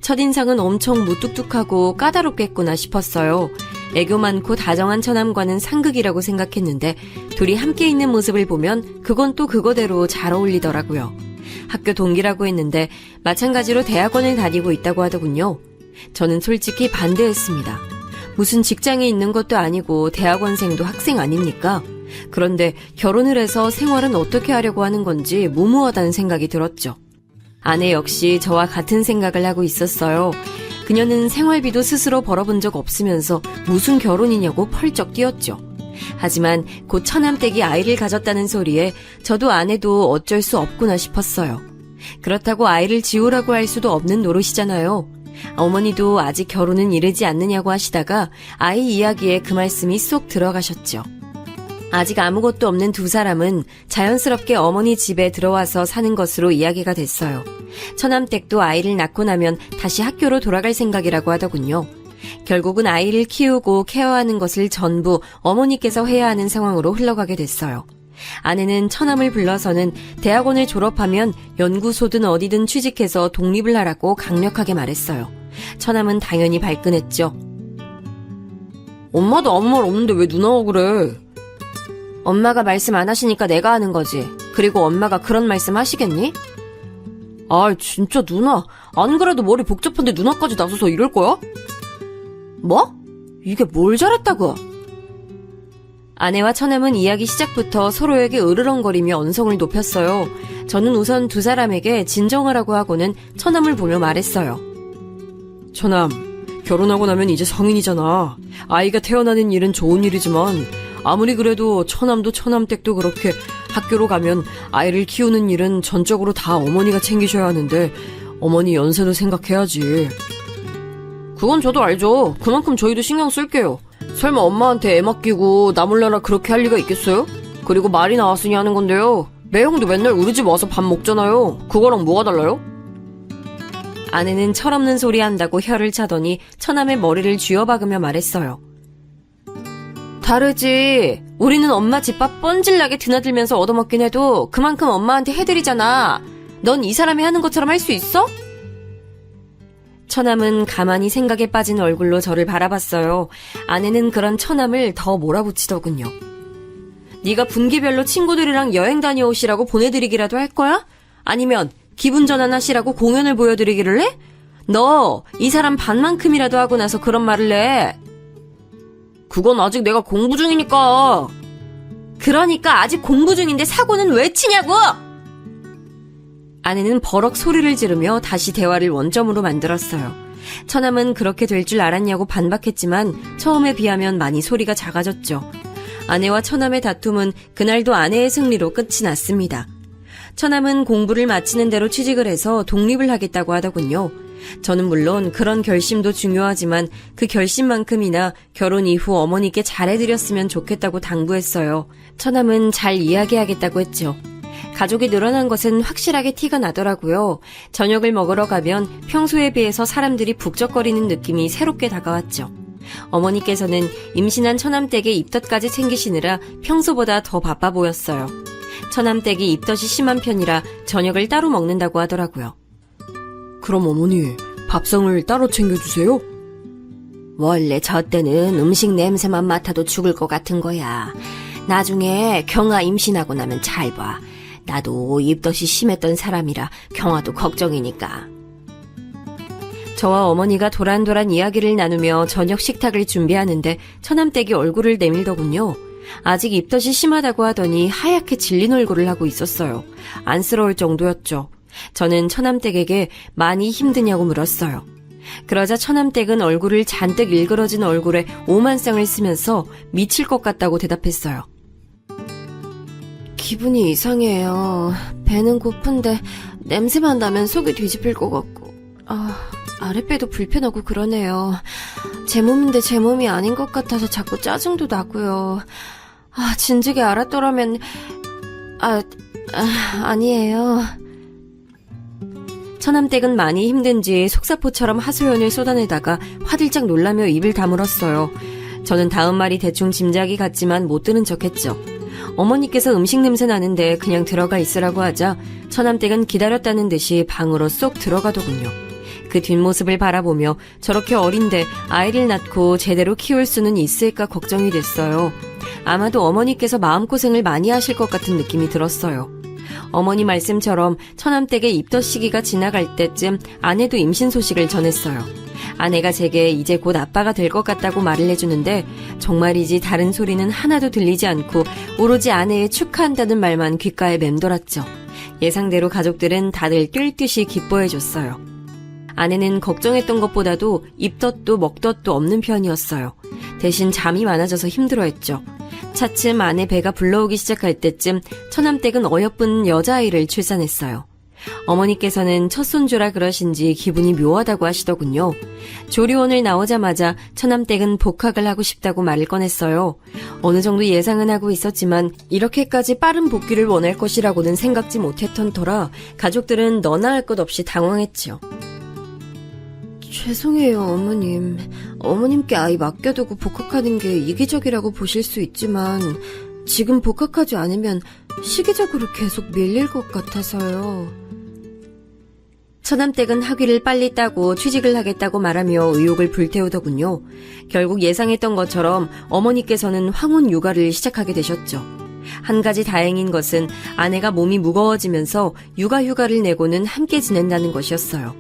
첫인상은 엄청 무뚝뚝하고 까다롭겠구나 싶었어요. 애교 많고 다정한 처남과는 상극이라고 생각했는데 둘이 함께 있는 모습을 보면 그건 또 그거대로 잘 어울리더라고요. 학교 동기라고 했는데 마찬가지로 대학원을 다니고 있다고 하더군요. 저는 솔직히 반대했습니다. 무슨 직장에 있는 것도 아니고 대학원생도 학생 아닙니까? 그런데 결혼을 해서 생활은 어떻게 하려고 하는 건지 무모하다는 생각이 들었죠. 아내 역시 저와 같은 생각을 하고 있었어요. 그녀는 생활비도 스스로 벌어본 적 없으면서 무슨 결혼이냐고 펄쩍 뛰었죠. 하지만 곧 처남댁이 아이를 가졌다는 소리에 저도 아내도 어쩔 수 없구나 싶었어요. 그렇다고 아이를 지우라고 할 수도 없는 노릇이잖아요. 어머니도 아직 결혼은 이르지 않느냐고 하시다가 아이 이야기에 그 말씀이 쏙 들어가셨죠. 아직 아무것도 없는 두 사람은 자연스럽게 어머니 집에 들어와서 사는 것으로 이야기가 됐어요. 처남댁도 아이를 낳고 나면 다시 학교로 돌아갈 생각이라고 하더군요. 결국은 아이를 키우고 케어하는 것을 전부 어머니께서 해야 하는 상황으로 흘러가게 됐어요. 아내는 처남을 불러서는 대학원을 졸업하면 연구소든 어디든 취직해서 독립을 하라고 강력하게 말했어요. 처남은 당연히 발끈했죠. 엄마도 아무 말 없는데 왜 누나가 그래? 엄마가 말씀 안 하시니까 내가 하는 거지. 그리고 엄마가 그런 말씀 하시겠니? 아, 진짜 누나. 안 그래도 머리 복잡한데 누나까지 나서서 이럴 거야? 뭐? 이게 뭘 잘했다고? 아내와 처남은 이야기 시작부터 서로에게 으르렁거리며 언성을 높였어요. 저는 우선 두 사람에게 진정하라고 하고는 처남을 보며 말했어요. 처남, 결혼하고 나면 이제 성인이잖아. 아이가 태어나는 일은 좋은 일이지만 아무리 그래도 처남도 처남댁도 그렇게 학교로 가면 아이를 키우는 일은 전적으로 다 어머니가 챙기셔야 하는데 어머니 연세도 생각해야지. 그건 저도 알죠. 그만큼 저희도 신경 쓸게요. 설마 엄마한테 애 맡기고 나 몰라라 그렇게 할 리가 있겠어요? 그리고 말이 나왔으니 하는 건데요. 매형도 맨날 우리 집 와서 밥 먹잖아요. 그거랑 뭐가 달라요? 아내는 철없는 소리 한다고 혀를 차더니 처남의 머리를 쥐어박으며 말했어요. 다르지. 우리는 엄마 집밥 뻔질나게 드나들면서 얻어먹긴 해도 그만큼 엄마한테 해드리잖아. 넌 이 사람이 하는 것처럼 할 수 있어? 처남은 가만히 생각에 빠진 얼굴로 저를 바라봤어요. 아내는 그런 처남을 더 몰아붙이더군요. 네가 분기별로 친구들이랑 여행 다녀오시라고 보내드리기라도 할 거야? 아니면 기분 전환하시라고 공연을 보여드리기를 해? 너 이 사람 반만큼이라도 하고 나서 그런 말을 해. 그건 아직 내가 공부 중이니까. 그러니까 아직 공부 중인데 사고는 왜 치냐고! 아내는 버럭 소리를 지르며 다시 대화를 원점으로 만들었어요. 처남은 그렇게 될 줄 알았냐고 반박했지만 처음에 비하면 많이 소리가 작아졌죠. 아내와 처남의 다툼은 그날도 아내의 승리로 끝이 났습니다. 처남은 공부를 마치는 대로 취직을 해서 독립을 하겠다고 하더군요. 저는 물론 그런 결심도 중요하지만 그 결심만큼이나 결혼 이후 어머니께 잘해드렸으면 좋겠다고 당부했어요. 처남은 잘 이야기하겠다고 했죠. 가족이 늘어난 것은 확실하게 티가 나더라고요. 저녁을 먹으러 가면 평소에 비해서 사람들이 북적거리는 느낌이 새롭게 다가왔죠. 어머니께서는 임신한 처남댁의 입덧까지 챙기시느라 평소보다 더 바빠 보였어요. 처남댁이 입덧이 심한 편이라 저녁을 따로 먹는다고 하더라고요. 그럼 어머니, 밥상을 따로 챙겨주세요? 원래 저 때는 음식 냄새만 맡아도 죽을 것 같은 거야. 나중에 경아 임신하고 나면 잘 봐. 나도 입덧이 심했던 사람이라 경화도 걱정이니까. 저와 어머니가 도란도란 이야기를 나누며 저녁 식탁을 준비하는데 처남댁이 얼굴을 내밀더군요. 아직 입덧이 심하다고 하더니 하얗게 질린 얼굴을 하고 있었어요. 안쓰러울 정도였죠. 저는 처남댁에게 많이 힘드냐고 물었어요. 그러자 처남댁은 얼굴을 잔뜩 일그러진 얼굴에 오만상을 쓰면서 미칠 것 같다고 대답했어요. 기분이 이상해요. 배는 고픈데 냄새만 나면 속이 뒤집힐 것 같고 아랫배도 불편하고 그러네요. 제 몸인데 제 몸이 아닌 것 같아서 자꾸 짜증도 나고요. 진즉에 알았더라면 아니에요. 처남댁은 많이 힘든지 속사포처럼 하소연을 쏟아내다가 화들짝 놀라며 입을 다물었어요. 저는 다음 말이 대충 짐작이 갔지만 못 들은 척했죠. 어머니께서 음식 냄새 나는데 그냥 들어가 있으라고 하자 처남댁은 기다렸다는 듯이 방으로 쏙 들어가더군요. 그 뒷모습을 바라보며 저렇게 어린데 아이를 낳고 제대로 키울 수는 있을까 걱정이 됐어요. 아마도 어머니께서 마음고생을 많이 하실 것 같은 느낌이 들었어요. 어머니 말씀처럼 처남댁의 입덧 시기가 지나갈 때쯤 아내도 임신 소식을 전했어요. 아내가 제게 이제 곧 아빠가 될 것 같다고 말을 해주는데 정말이지 다른 소리는 하나도 들리지 않고 오로지 아내의 축하한다는 말만 귓가에 맴돌았죠. 예상대로 가족들은 다들 뛸 듯이 기뻐해줬어요. 아내는 걱정했던 것보다도 입덧도 먹덧도 없는 편이었어요. 대신 잠이 많아져서 힘들어했죠. 차츰 아내 배가 불러오기 시작할 때쯤 처남댁은 어여쁜 여자아이를 출산했어요. 어머니께서는 첫 손주라 그러신지 기분이 묘하다고 하시더군요. 조리원을 나오자마자 처남댁은 복학을 하고 싶다고 말을 꺼냈어요. 어느 정도 예상은 하고 있었지만 이렇게까지 빠른 복귀를 원할 것이라고는 생각지 못했던 터라 가족들은 너나 할 것 없이 당황했죠. 죄송해요, 어머님. 어머님께 아이 맡겨두고 복학하는 게 이기적이라고 보실 수 있지만 지금 복학하지 않으면 시기적으로 계속 밀릴 것 같아서요. 처남댁은 학위를 빨리 따고 취직을 하겠다고 말하며 의욕을 불태우더군요. 결국 예상했던 것처럼 어머니께서는 황혼 육아를 시작하게 되셨죠. 한 가지 다행인 것은 아내가 몸이 무거워지면서 육아휴가를 내고는 함께 지낸다는 것이었어요.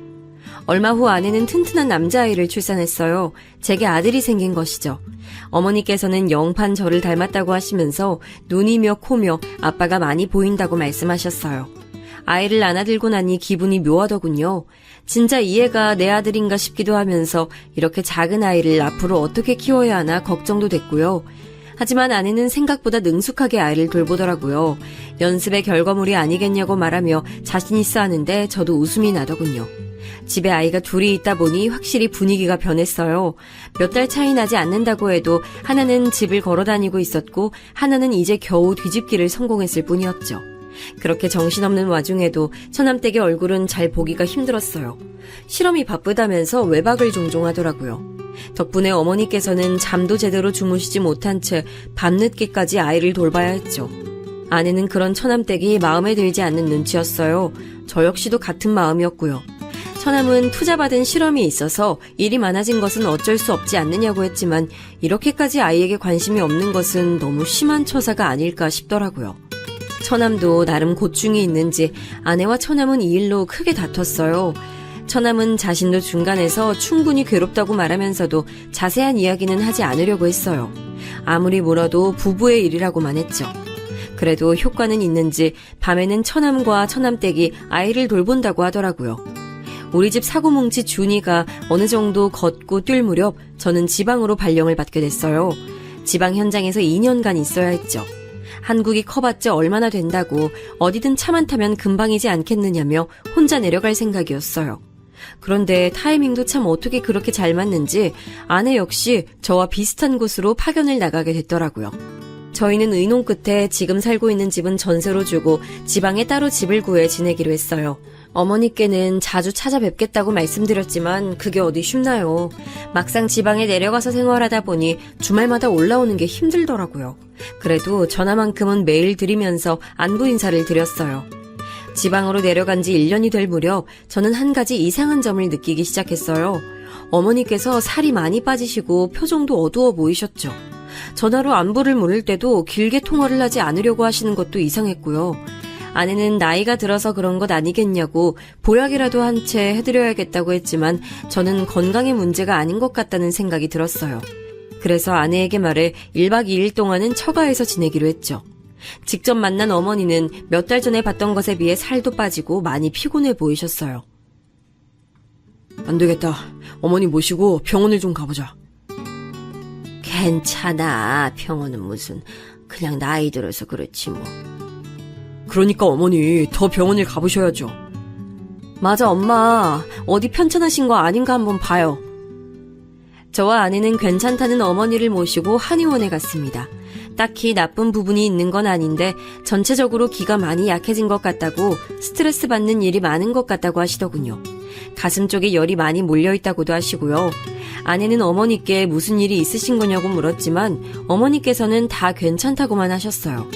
얼마 후 아내는 튼튼한 남자아이를 출산했어요. 제게 아들이 생긴 것이죠. 어머니께서는 영판 저를 닮았다고 하시면서 눈이며 코며 아빠가 많이 보인다고 말씀하셨어요. 아이를 안아들고 나니 기분이 묘하더군요. 진짜 이 애가 내 아들인가 싶기도 하면서 이렇게 작은 아이를 앞으로 어떻게 키워야 하나 걱정도 됐고요. 하지만 아내는 생각보다 능숙하게 아이를 돌보더라고요. 연습의 결과물이 아니겠냐고 말하며 자신 있어 하는데 저도 웃음이 나더군요. 집에 아이가 둘이 있다 보니 확실히 분위기가 변했어요. 몇 달 차이 나지 않는다고 해도 하나는 집을 걸어 다니고 있었고 하나는 이제 겨우 뒤집기를 성공했을 뿐이었죠. 그렇게 정신없는 와중에도 처남댁의 얼굴은 잘 보기가 힘들었어요. 실험이 바쁘다면서 외박을 종종 하더라고요. 덕분에 어머니께서는 잠도 제대로 주무시지 못한 채 밤늦게까지 아이를 돌봐야 했죠. 아내는 그런 처남댁이 마음에 들지 않는 눈치였어요. 저 역시도 같은 마음이었고요. 처남은 투자받은 실험이 있어서 일이 많아진 것은 어쩔 수 없지 않느냐고 했지만 이렇게까지 아이에게 관심이 없는 것은 너무 심한 처사가 아닐까 싶더라고요. 처남도 나름 고충이 있는지 아내와 처남은 이 일로 크게 다퉜어요. 처남은 자신도 중간에서 충분히 괴롭다고 말하면서도 자세한 이야기는 하지 않으려고 했어요. 아무리 물어도 부부의 일이라고만 했죠. 그래도 효과는 있는지 밤에는 처남과 처남댁이 아이를 돌본다고 하더라고요. 우리 집 사고뭉치 준이가 어느 정도 걷고 뛸 무렵 저는 지방으로 발령을 받게 됐어요. 지방 현장에서 2년간 있어야 했죠. 한국이 커봤자 얼마나 된다고 어디든 차만 타면 금방이지 않겠느냐며 혼자 내려갈 생각이었어요. 그런데 타이밍도 참 어떻게 그렇게 잘 맞는지 아내 역시 저와 비슷한 곳으로 파견을 나가게 됐더라고요. 저희는 의논 끝에 지금 살고 있는 집은 전세로 주고 지방에 따로 집을 구해 지내기로 했어요. 어머니께는 자주 찾아뵙겠다고 말씀드렸지만 그게 어디 쉽나요. 막상 지방에 내려가서 생활하다 보니 주말마다 올라오는 게 힘들더라고요. 그래도 전화만큼은 매일 드리면서 안부 인사를 드렸어요. 지방으로 내려간 지 1년이 될 무렵 저는 한 가지 이상한 점을 느끼기 시작했어요. 어머니께서 살이 많이 빠지시고 표정도 어두워 보이셨죠. 전화로 안부를 물을 때도 길게 통화를 하지 않으려고 하시는 것도 이상했고요. 아내는 나이가 들어서 그런 것 아니겠냐고 보약이라도 한 채 해드려야겠다고 했지만 저는 건강의 문제가 아닌 것 같다는 생각이 들었어요. 그래서 아내에게 말해 1박 2일 동안은 처가에서 지내기로 했죠. 직접 만난 어머니는 몇 달 전에 봤던 것에 비해 살도 빠지고 많이 피곤해 보이셨어요. 안 되겠다. 어머니 모시고 병원을 좀 가보자. 괜찮아. 병원은 무슨 그냥 나이 들어서 그렇지 뭐. 그러니까 어머니 더 병원을 가보셔야죠. 맞아 엄마. 어디 편찮으신 거 아닌가 한번 봐요. 저와 아내는 괜찮다는 어머니를 모시고 한의원에 갔습니다. 딱히 나쁜 부분이 있는 건 아닌데 전체적으로 기가 많이 약해진 것 같다고 스트레스 받는 일이 많은 것 같다고 하시더군요. 가슴 쪽에 열이 많이 몰려있다고도 하시고요. 아내는 어머니께 무슨 일이 있으신 거냐고 물었지만 어머니께서는 다 괜찮다고만 하셨어요.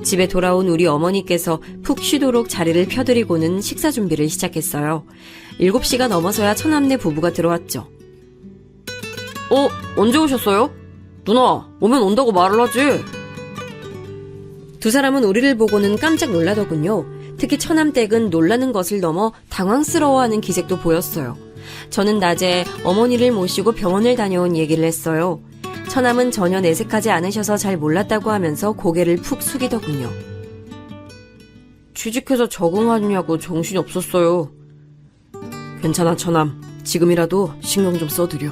집에 돌아온 우리 어머니께서 푹 쉬도록 자리를 펴드리고는 식사 준비를 시작했어요. 7시가 넘어서야 처남네 부부가 들어왔죠. 언제 오셨어요? 누나, 오면 온다고 말을 하지. 두 사람은 우리를 보고는 깜짝 놀라더군요. 특히 처남댁은 놀라는 것을 넘어 당황스러워하는 기색도 보였어요. 저는 낮에 어머니를 모시고 병원을 다녀온 얘기를 했어요. 처남은 전혀 내색하지 않으셔서 잘 몰랐다고 하면서 고개를 푹 숙이더군요. 취직해서 적응하냐고 정신이 없었어요. 괜찮아, 처남. 지금이라도 신경 좀 써드려.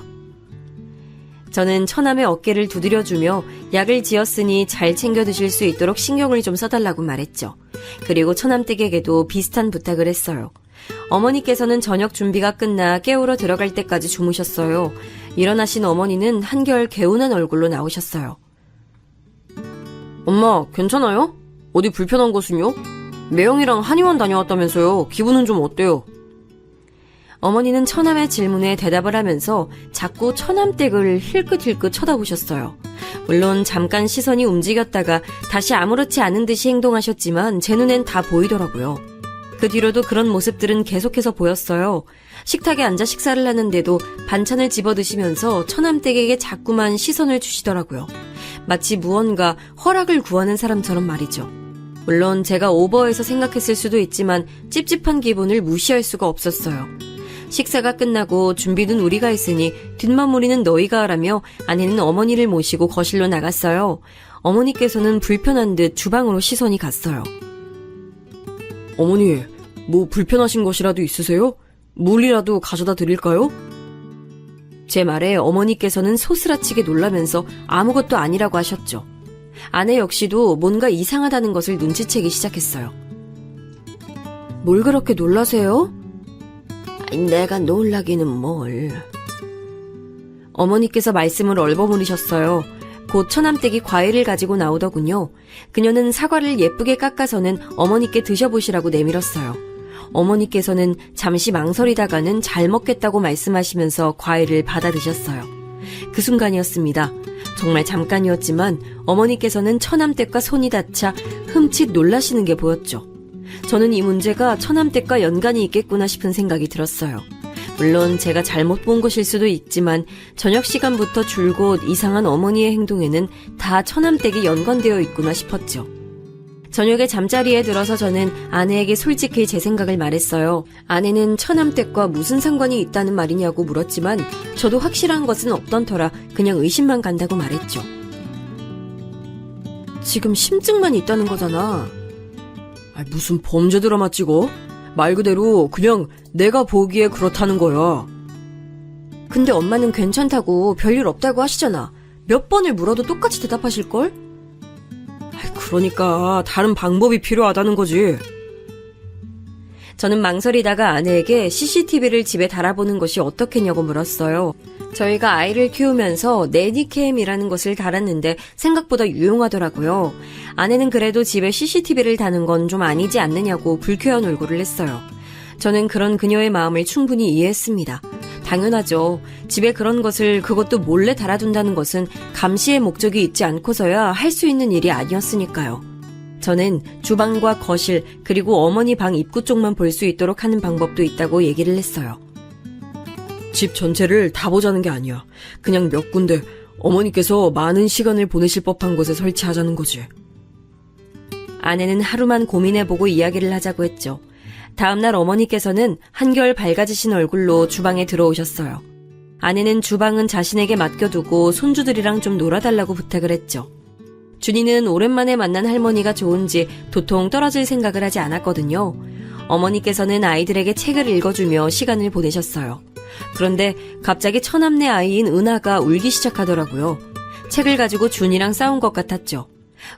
저는 처남의 어깨를 두드려주며 약을 지었으니 잘 챙겨 드실 수 있도록 신경을 좀 써달라고 말했죠. 그리고 처남댁에게도 비슷한 부탁을 했어요. 어머니께서는 저녁 준비가 끝나 깨우러 들어갈 때까지 주무셨어요. 일어나신 어머니는 한결 개운한 얼굴로 나오셨어요. 엄마, 괜찮아요? 어디 불편한 곳은요? 매형이랑 한의원 다녀왔다면서요. 기분은 좀 어때요? 어머니는 처남의 질문에 대답을 하면서 자꾸 처남댁을 힐끗힐끗 쳐다보셨어요. 물론 잠깐 시선이 움직였다가 다시 아무렇지 않은 듯이 행동하셨지만 제 눈엔 다 보이더라고요. 그 뒤로도 그런 모습들은 계속해서 보였어요. 식탁에 앉아 식사를 하는데도 반찬을 집어 드시면서 처남댁에게 자꾸만 시선을 주시더라고요. 마치 무언가 허락을 구하는 사람처럼 말이죠. 물론 제가 오버해서 생각했을 수도 있지만 찝찝한 기분을 무시할 수가 없었어요. 식사가 끝나고 준비는 우리가 했으니 뒷마무리는 너희가 하라며 아내는 어머니를 모시고 거실로 나갔어요. 어머니께서는 불편한 듯 주방으로 시선이 갔어요. 어머니, 뭐 불편하신 것이라도 있으세요? 물이라도 가져다 드릴까요? 제 말에 어머니께서는 소스라치게 놀라면서 아무것도 아니라고 하셨죠. 아내 역시도 뭔가 이상하다는 것을 눈치채기 시작했어요. 뭘 그렇게 놀라세요? 내가 놀라기는 뭘. 어머니께서 말씀을 얼버무리셨어요. 곧 처남댁이 과일을 가지고 나오더군요. 그녀는 사과를 예쁘게 깎아서는 어머니께 드셔보시라고 내밀었어요. 어머니께서는 잠시 망설이다가는 잘 먹겠다고 말씀하시면서 과일을 받아 드셨어요. 그 순간이었습니다. 정말 잠깐이었지만 어머니께서는 처남댁과 손이 닿자 흠칫 놀라시는 게 보였죠. 저는 이 문제가 처남댁과 연관이 있겠구나 싶은 생각이 들었어요. 물론 제가 잘못 본 것일 수도 있지만 저녁 시간부터 줄곧 이상한 어머니의 행동에는 다 처남댁이 연관되어 있구나 싶었죠. 저녁에 잠자리에 들어서 저는 아내에게 솔직히 제 생각을 말했어요. 아내는 처남댁과 무슨 상관이 있다는 말이냐고 물었지만 저도 확실한 것은 없던 터라 그냥 의심만 간다고 말했죠. 지금 심증만 있다는 거잖아. 무슨 범죄 드라마 찍어? 말 그대로 그냥 내가 보기에 그렇다는 거야. 근데 엄마는 괜찮다고 별일 없다고 하시잖아. 몇 번을 물어도 똑같이 대답하실걸? 그러니까 다른 방법이 필요하다는 거지. 저는 망설이다가 아내에게 CCTV를 집에 달아보는 것이 어떻겠냐고 물었어요. 저희가 아이를 키우면서 내니캠이라는 것을 달았는데 생각보다 유용하더라고요. 아내는 그래도 집에 CCTV를 다는 건 좀 아니지 않느냐고 불쾌한 얼굴을 했어요. 저는 그런 그녀의 마음을 충분히 이해했습니다. 당연하죠. 집에 그런 것을 그것도 몰래 달아둔다는 것은 감시의 목적이 있지 않고서야 할 수 있는 일이 아니었으니까요. 저는 주방과 거실 그리고 어머니 방 입구 쪽만 볼 수 있도록 하는 방법도 있다고 얘기를 했어요. 집 전체를 다 보자는 게 아니야. 그냥 몇 군데 어머니께서 많은 시간을 보내실 법한 곳에 설치하자는 거지. 아내는 하루만 고민해보고 이야기를 하자고 했죠. 다음날 어머니께서는 한결 밝아지신 얼굴로 주방에 들어오셨어요. 아내는 주방은 자신에게 맡겨두고 손주들이랑 좀 놀아달라고 부탁을 했죠. 준이는 오랜만에 만난 할머니가 좋은지 도통 떨어질 생각을 하지 않았거든요. 어머니께서는 아이들에게 책을 읽어주며 시간을 보내셨어요. 그런데 갑자기 처남네 아이인 은하가 울기 시작하더라고요. 책을 가지고 준이랑 싸운 것 같았죠.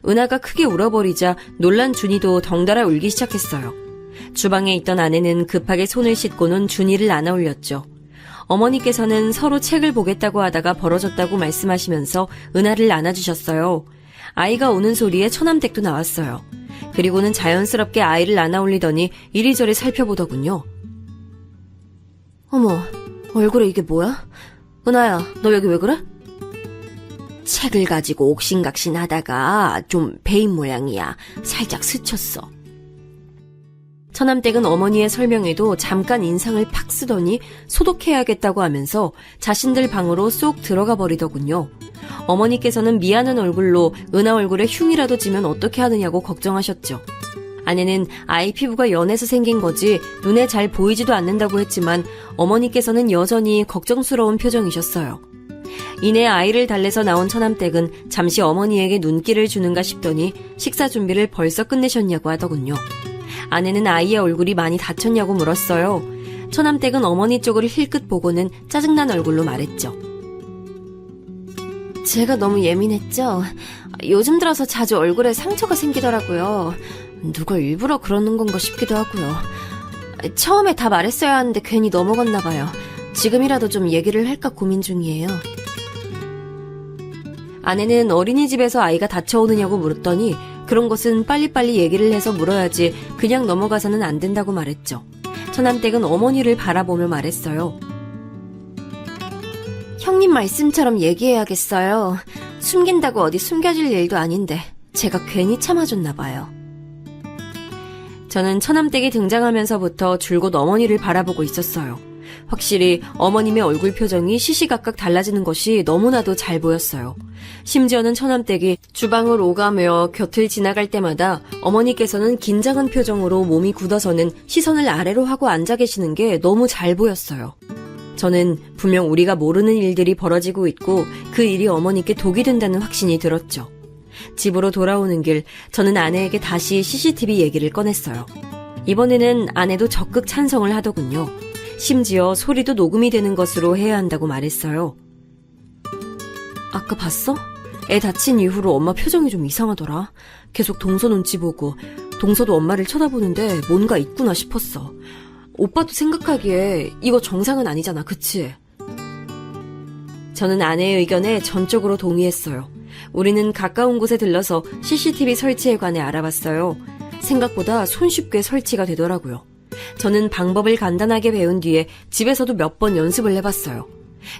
은하가 크게 울어버리자 놀란 준이도 덩달아 울기 시작했어요. 주방에 있던 아내는 급하게 손을 씻고는 준이를 안아 올렸죠. 어머니께서는 서로 책을 보겠다고 하다가 벌어졌다고 말씀하시면서 은하를 안아주셨어요. 아이가 우는 소리에 처남댁도 나왔어요. 그리고는 자연스럽게 아이를 안아 올리더니 이리저리 살펴보더군요. 어머, 얼굴에 이게 뭐야? 은하야, 너 여기 왜 그래? 책을 가지고 옥신각신 하다가 좀 베인 모양이야. 살짝 스쳤어. 처남댁은 어머니의 설명에도 잠깐 인상을 팍 쓰더니 소독해야겠다고 하면서 자신들 방으로 쏙 들어가 버리더군요. 어머니께서는 미안한 얼굴로 은하 얼굴에 흉이라도 지면 어떻게 하느냐고 걱정하셨죠. 아내는 아이 피부가 연해서 생긴 거지 눈에 잘 보이지도 않는다고 했지만 어머니께서는 여전히 걱정스러운 표정이셨어요. 이내 아이를 달래서 나온 처남댁은 잠시 어머니에게 눈길을 주는가 싶더니 식사 준비를 벌써 끝내셨냐고 하더군요. 아내는 아이의 얼굴이 많이 다쳤냐고 물었어요. 처남댁은 어머니 쪽을 힐끗 보고는 짜증난 얼굴로 말했죠. 제가 너무 예민했죠. 요즘 들어서 자주 얼굴에 상처가 생기더라고요. 누가 일부러 그러는 건가 싶기도 하고요. 처음에 다 말했어야 하는데 괜히 넘어갔나 봐요. 지금이라도 좀 얘기를 할까 고민 중이에요. 아내는 어린이집에서 아이가 다쳐오느냐고 물었더니 그런 것은 빨리빨리 얘기를 해서 물어야지 그냥 넘어가서는 안 된다고 말했죠. 처남댁은 어머니를 바라보며 말했어요. 형님 말씀처럼 얘기해야겠어요. 숨긴다고 어디 숨겨질 일도 아닌데 제가 괜히 참아줬나 봐요. 저는 처남댁이 등장하면서부터 줄곧 어머니를 바라보고 있었어요. 확실히 어머님의 얼굴 표정이 시시각각 달라지는 것이 너무나도 잘 보였어요. 심지어는 처남댁이 주방을 오가며 곁을 지나갈 때마다 어머니께서는 긴장한 표정으로 몸이 굳어서는 시선을 아래로 하고 앉아 계시는 게 너무 잘 보였어요. 저는 분명 우리가 모르는 일들이 벌어지고 있고 그 일이 어머니께 독이 된다는 확신이 들었죠. 집으로 돌아오는 길 저는 아내에게 다시 CCTV 얘기를 꺼냈어요. 이번에는 아내도 적극 찬성을 하더군요. 심지어 소리도 녹음이 되는 것으로 해야 한다고 말했어요. 아까 봤어? 애 다친 이후로 엄마 표정이 좀 이상하더라. 계속 동서 눈치 보고 동서도 엄마를 쳐다보는데 뭔가 있구나 싶었어. 오빠도 생각하기에 이거 정상은 아니잖아, 그치? 저는 아내의 의견에 전적으로 동의했어요. 우리는 가까운 곳에 들러서 CCTV 설치에 관해 알아봤어요. 생각보다 손쉽게 설치가 되더라고요. 저는 방법을 간단하게 배운 뒤에 집에서도 몇 번 연습을 해봤어요.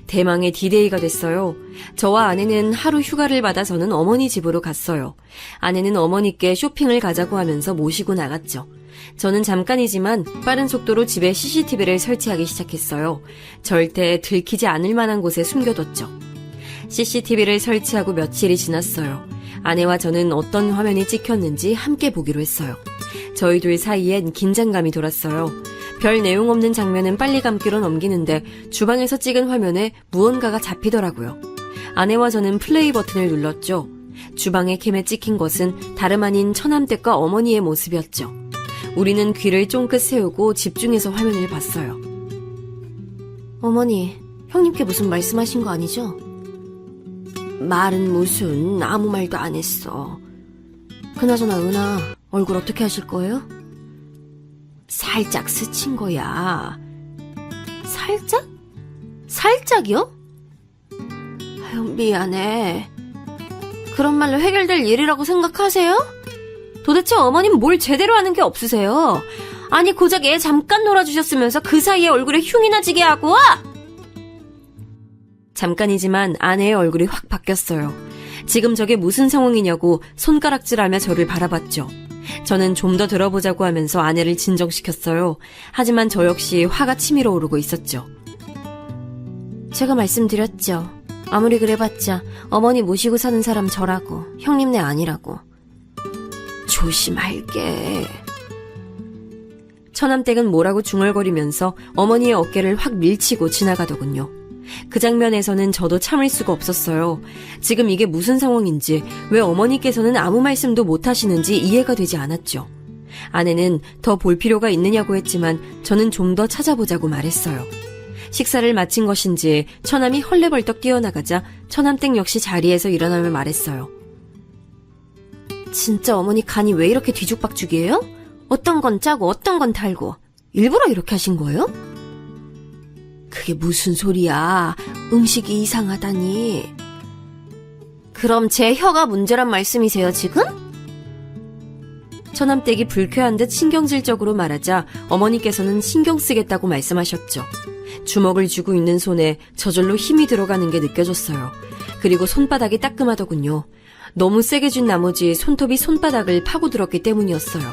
대망의 D-Day가 됐어요. 저와 아내는 하루 휴가를 받아서는 어머니 집으로 갔어요. 아내는 어머니께 쇼핑을 가자고 하면서 모시고 나갔죠. 저는 잠깐이지만 빠른 속도로 집에 CCTV를 설치하기 시작했어요. 절대 들키지 않을 만한 곳에 숨겨뒀죠. CCTV를 설치하고 며칠이 지났어요. 아내와 저는 어떤 화면이 찍혔는지 함께 보기로 했어요. 저희 둘 사이엔 긴장감이 돌았어요. 별 내용 없는 장면은 빨리 감기로 넘기는데 주방에서 찍은 화면에 무언가가 잡히더라고요. 아내와 저는 플레이 버튼을 눌렀죠. 주방의 캠에 찍힌 것은 다름 아닌 처남댁과 어머니의 모습이었죠. 우리는 귀를 쫑긋 세우고 집중해서 화면을 봤어요. 어머니, 형님께 무슨 말씀하신 거 아니죠? 말은 무슨, 아무 말도 안 했어. 그나저나 은하, 얼굴 어떻게 하실 거예요? 살짝 스친 거야. 살짝? 살짝이요? 아유, 미안해. 그런 말로 해결될 일이라고 생각하세요? 도대체 어머님 뭘 제대로 하는 게 없으세요? 아니 고작 애 잠깐 놀아주셨으면서 그 사이에 얼굴에 흉이나 지게 하고 와! 잠깐이지만 아내의 얼굴이 확 바뀌었어요. 지금 저게 무슨 상황이냐고 손가락질하며 저를 바라봤죠. 저는 좀 더 들어보자고 하면서 아내를 진정시켰어요. 하지만 저 역시 화가 치밀어 오르고 있었죠. 제가 말씀드렸죠. 아무리 그래봤자 어머니 모시고 사는 사람 저라고, 형님네 아니라고. 조심할게. 처남댁은 뭐라고 중얼거리면서 어머니의 어깨를 확 밀치고 지나가더군요. 그 장면에서는 저도 참을 수가 없었어요. 지금 이게 무슨 상황인지, 왜 어머니께서는 아무 말씀도 못 하시는지 이해가 되지 않았죠. 아내는 더 볼 필요가 있느냐고 했지만 저는 좀 더 찾아보자고 말했어요. 식사를 마친 것인지 처남이 헐레벌떡 뛰어나가자 처남댁 역시 자리에서 일어나며 말했어요. 진짜 어머니 간이 왜 이렇게 뒤죽박죽이에요? 어떤 건 짜고 어떤 건 달고 일부러 이렇게 하신 거예요? 그게 무슨 소리야. 음식이 이상하다니. 그럼 제 혀가 문제란 말씀이세요, 지금? 처남댁이 불쾌한 듯 신경질적으로 말하자 어머니께서는 신경 쓰겠다고 말씀하셨죠. 주먹을 쥐고 있는 손에 저절로 힘이 들어가는 게 느껴졌어요. 그리고 손바닥이 따끔하더군요. 너무 세게 쥔 나머지 손톱이 손바닥을 파고들었기 때문이었어요.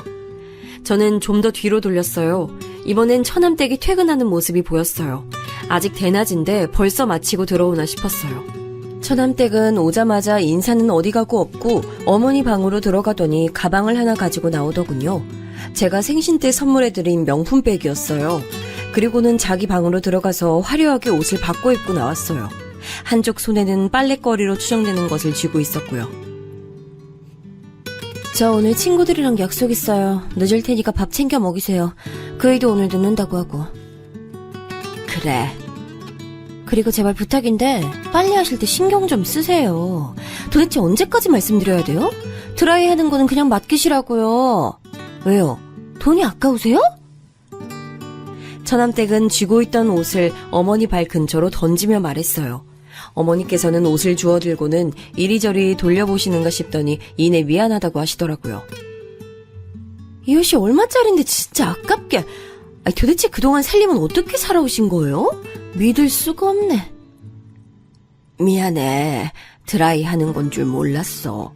저는 좀 더 뒤로 돌렸어요. 이번엔 처남댁이 퇴근하는 모습이 보였어요. 아직 대낮인데 벌써 마치고 들어오나 싶었어요. 처남댁은 오자마자 인사는 어디 가고 없고 어머니 방으로 들어가더니 가방을 하나 가지고 나오더군요. 제가 생신 때 선물해드린 명품백이었어요. 그리고는 자기 방으로 들어가서 화려하게 옷을 바꿔 입고 나왔어요. 한쪽 손에는 빨랫거리로 추정되는 것을 쥐고 있었고요. 저 오늘 친구들이랑 약속 있어요. 늦을 테니까 밥 챙겨 먹이세요. 그 애도 오늘 늦는다고 하고. 그래. 그리고 제발 부탁인데 빨리 하실 때 신경 좀 쓰세요. 도대체 언제까지 말씀드려야 돼요? 드라이 하는 거는 그냥 맡기시라고요. 왜요? 돈이 아까우세요? 처남댁은 쥐고 있던 옷을 어머니 발 근처로 던지며 말했어요. 어머니께서는 옷을 주워들고는 이리저리 돌려보시는가 싶더니 이내 미안하다고 하시더라고요. 이 옷이 얼마짜린데 진짜 아깝게. 도대체 그동안 살림은 어떻게 살아오신 거예요? 믿을 수가 없네. 미안해. 드라이 하는 건 줄 몰랐어.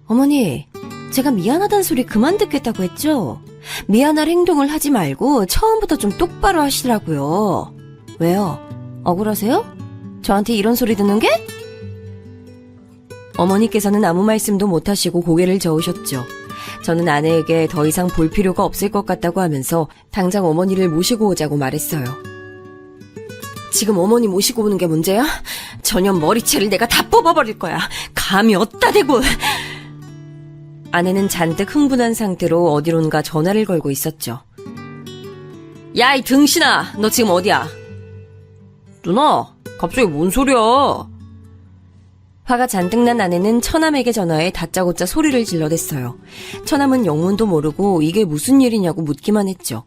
어머니, 제가 미안하다는 소리 그만 듣겠다고 했죠? 미안할 행동을 하지 말고 처음부터 좀 똑바로 하시라고요. 왜요? 억울하세요? 저한테 이런 소리 듣는 게? 어머니께서는 아무 말씀도 못하시고 고개를 저으셨죠. 저는 아내에게 더 이상 볼 필요가 없을 것 같다고 하면서 당장 어머니를 모시고 오자고 말했어요. 지금 어머니 모시고 오는 게 문제야? 전혀 머리채를 내가 다 뽑아버릴 거야. 감이 어디다 대고. 아내는 잔뜩 흥분한 상태로 어디론가 전화를 걸고 있었죠. 야, 이 등신아, 너 지금 어디야? 누나, 갑자기 뭔 소리야? 화가 잔뜩 난 아내는 처남에게 전화해 다짜고짜 소리를 질러댔어요. 처남은 영문도 모르고 이게 무슨 일이냐고 묻기만 했죠.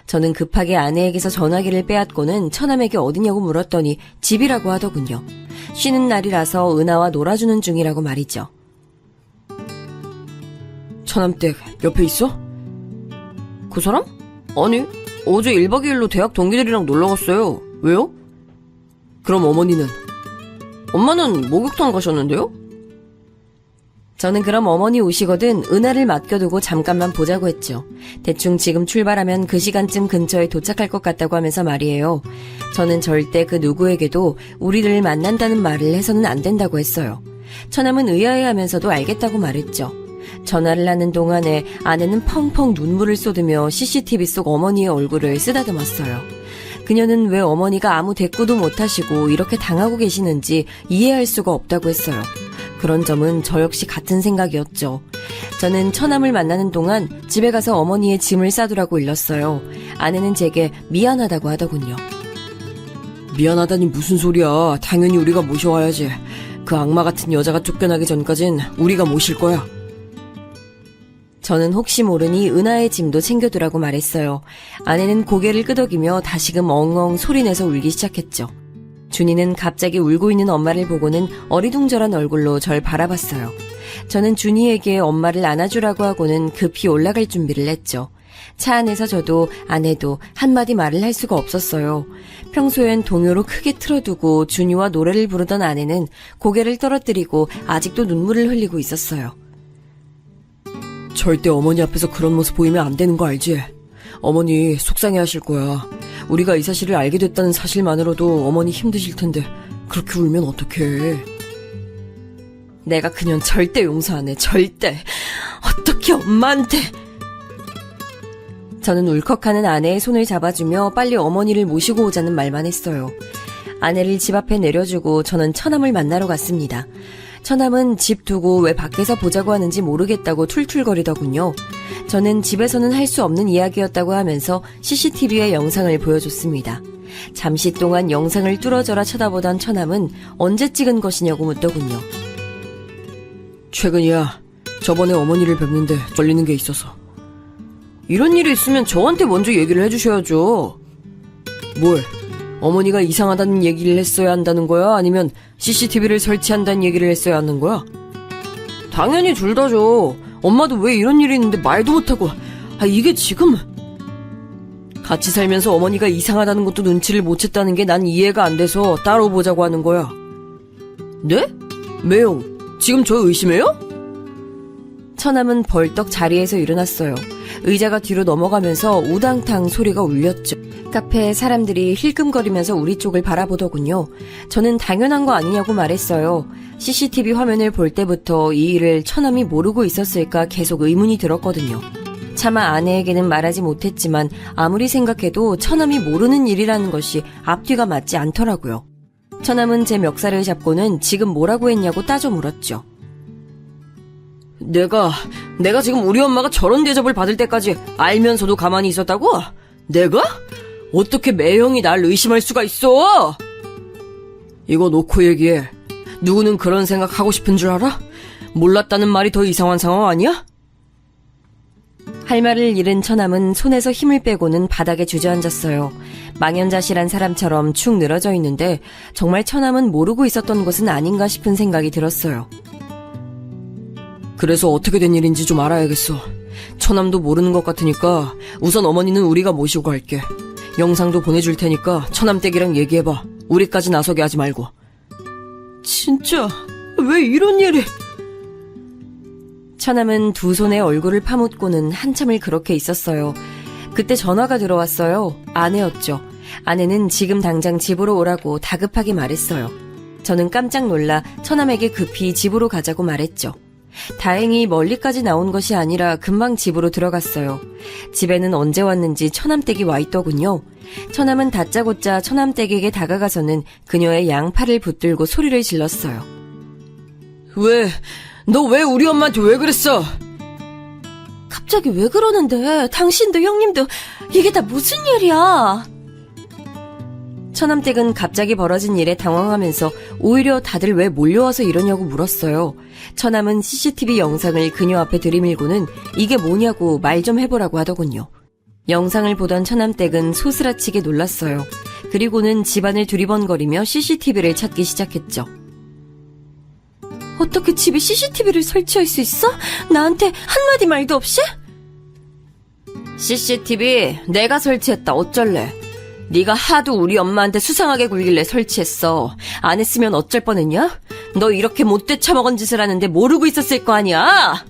저는 급하게 아내에게서 전화기를 빼앗고는 처남에게 어디냐고 물었더니 집이라고 하더군요. 쉬는 날이라서 은하와 놀아주는 중이라고 말이죠. 처남댁 옆에 있어? 그 사람? 아니, 어제 1박 2일로 대학 동기들이랑 놀러 갔어요. 왜요? 그럼 어머니는? 엄마는 목욕탕 가셨는데요? 저는 그럼 어머니 오시거든 은하를 맡겨두고 잠깐만 보자고 했죠. 대충 지금 출발하면 그 시간쯤 근처에 도착할 것 같다고 하면서 말이에요. 저는 절대 그 누구에게도 우리를 만난다는 말을 해서는 안 된다고 했어요. 처남은 의아해하면서도 알겠다고 말했죠. 전화를 하는 동안에 아내는 펑펑 눈물을 쏟으며 CCTV 속 어머니의 얼굴을 쓰다듬었어요. 그녀는 왜 어머니가 아무 대꾸도 못하시고 이렇게 당하고 계시는지 이해할 수가 없다고 했어요. 그런 점은 저 역시 같은 생각이었죠. 저는 처남을 만나는 동안 집에 가서 어머니의 짐을 싸두라고 일렀어요. 아내는 제게 미안하다고 하더군요. 미안하다니 무슨 소리야. 당연히 우리가 모셔와야지. 그 악마 같은 여자가 쫓겨나기 전까진 우리가 모실 거야. 저는 혹시 모르니 은하의 짐도 챙겨두라고 말했어요. 아내는 고개를 끄덕이며 다시금 엉엉 소리내서 울기 시작했죠. 준이는 갑자기 울고 있는 엄마를 보고는 어리둥절한 얼굴로 절 바라봤어요. 저는 준이에게 엄마를 안아주라고 하고는 급히 올라갈 준비를 했죠. 차 안에서 저도 아내도 한마디 말을 할 수가 없었어요. 평소엔 동요로 크게 틀어두고 준이와 노래를 부르던 아내는 고개를 떨어뜨리고 아직도 눈물을 흘리고 있었어요. 절대 어머니 앞에서 그런 모습 보이면 안 되는 거 알지? 어머니 속상해하실 거야. 우리가 이 사실을 알게 됐다는 사실만으로도 어머니 힘드실 텐데 그렇게 울면 어떡해. 내가 그년 절대 용서 안 해. 절대. 어떻게 엄마한테... 저는 울컥하는 아내의 손을 잡아주며 빨리 어머니를 모시고 오자는 말만 했어요. 아내를 집 앞에 내려주고 저는 처남을 만나러 갔습니다. 처남은 집 두고 왜 밖에서 보자고 하는지 모르겠다고 툴툴거리더군요. 저는 집에서는 할 수 없는 이야기였다고 하면서 CCTV의 영상을 보여줬습니다. 잠시 동안 영상을 뚫어져라 쳐다보던 처남은 언제 찍은 것이냐고 묻더군요. 최근이야. 저번에 어머니를 뵙는데 걸리는 게 있어서. 이런 일이 있으면 저한테 먼저 얘기를 해주셔야죠. 뭘? 어머니가 이상하다는 얘기를 했어야 한다는 거야? 아니면 CCTV를 설치한다는 얘기를 했어야 하는 거야? 당연히 둘 다죠. 엄마도 왜 이런 일이 있는데 말도 못하고. 이게 지금... 같이 살면서 어머니가 이상하다는 것도 눈치를 못 챘다는 게 난 이해가 안 돼서 따로 보자고 하는 거야. 네? 매용, 지금 저 의심해요? 처남은 벌떡 자리에서 일어났어요. 의자가 뒤로 넘어가면서 우당탕 소리가 울렸죠. 카페에 사람들이 힐끔거리면서 우리 쪽을 바라보더군요. 저는 당연한 거 아니냐고 말했어요. CCTV 화면을 볼 때부터 이 일을 처남이 모르고 있었을까 계속 의문이 들었거든요. 차마 아내에게는 말하지 못했지만 아무리 생각해도 처남이 모르는 일이라는 것이 앞뒤가 맞지 않더라고요. 처남은 제 멱살을 잡고는 지금 뭐라고 했냐고 따져 물었죠. 내가 지금 우리 엄마가 저런 대접을 받을 때까지 알면서도 가만히 있었다고? 내가? 어떻게 매형이 날 의심할 수가 있어? 이거 놓고 얘기해. 누구는 그런 생각하고 싶은 줄 알아? 몰랐다는 말이 더 이상한 상황 아니야? 할 말을 잃은 처남은 손에서 힘을 빼고는 바닥에 주저앉았어요. 망연자실한 사람처럼 축 늘어져 있는데 정말 처남은 모르고 있었던 것은 아닌가 싶은 생각이 들었어요. 그래서 어떻게 된 일인지 좀 알아야겠어. 처남도 모르는 것 같으니까 우선 어머니는 우리가 모시고 갈게. 영상도 보내줄 테니까 처남댁이랑 얘기해봐. 우리까지 나서게 하지 말고. 진짜 왜 이런 일이... 처남은 두 손에 얼굴을 파묻고는 한참을 그렇게 있었어요. 그때 전화가 들어왔어요. 아내였죠. 아내는 지금 당장 집으로 오라고 다급하게 말했어요. 저는 깜짝 놀라 처남에게 급히 집으로 가자고 말했죠. 다행히 멀리까지 나온 것이 아니라 금방 집으로 들어갔어요. 집에는 언제 왔는지 처남댁이 와 있더군요. 처남은 다짜고짜 처남댁에게 다가가서는 그녀의 양팔을 붙들고 소리를 질렀어요. 너 왜 우리 엄마한테 왜 그랬어? 갑자기 왜 그러는데? 당신도 형님도 이게 다 무슨 일이야? 처남댁은 갑자기 벌어진 일에 당황하면서 오히려 다들 왜 몰려와서 이러냐고 물었어요. 처남은 CCTV 영상을 그녀 앞에 들이밀고는 이게 뭐냐고 말 좀 해보라고 하더군요. 영상을 보던 처남댁은 소스라치게 놀랐어요. 그리고는 집안을 두리번거리며 CCTV를 찾기 시작했죠. 어떻게 집에 CCTV를 설치할 수 있어? 나한테 한마디 말도 없이? CCTV 내가 설치했다. 어쩔래? 네가 하도 우리 엄마한테 수상하게 굴길래 설치했어. 안 했으면 어쩔 뻔했냐? 너 이렇게 못돼 처먹은 짓을 하는데 모르고 있었을 거 아니야?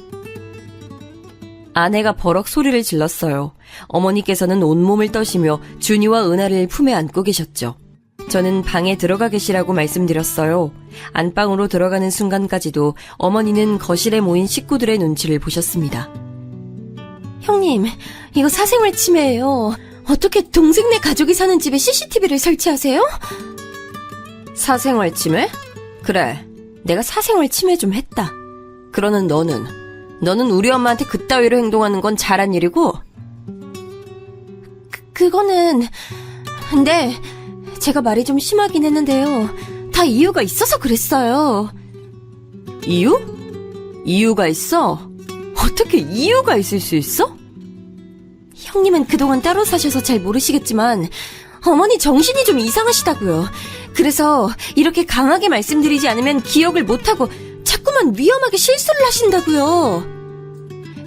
아내가 버럭 소리를 질렀어요. 어머니께서는 온몸을 떠시며 준이와 은하를 품에 안고 계셨죠. 저는 방에 들어가 계시라고 말씀드렸어요. 안방으로 들어가는 순간까지도 어머니는 거실에 모인 식구들의 눈치를 보셨습니다. 형님, 이거 사생활 침해예요. 어떻게 동생네 가족이 사는 집에 CCTV를 설치하세요? 사생활 침해? 그래, 내가 사생활 침해 좀 했다. 그러는 너는 우리 엄마한테 그따위로 행동하는 건 잘한 일이고? 그거는... 근데 제가 말이 좀 심하긴 했는데요. 다 이유가 있어서 그랬어요. 이유? 이유가 있어? 어떻게 이유가 있을 수 있어? 형님은 그동안 따로 사셔서 잘 모르시겠지만 어머니 정신이 좀 이상하시다고요. 그래서 이렇게 강하게 말씀드리지 않으면 기억을 못하고 자꾸만 위험하게 실수를 하신다고요.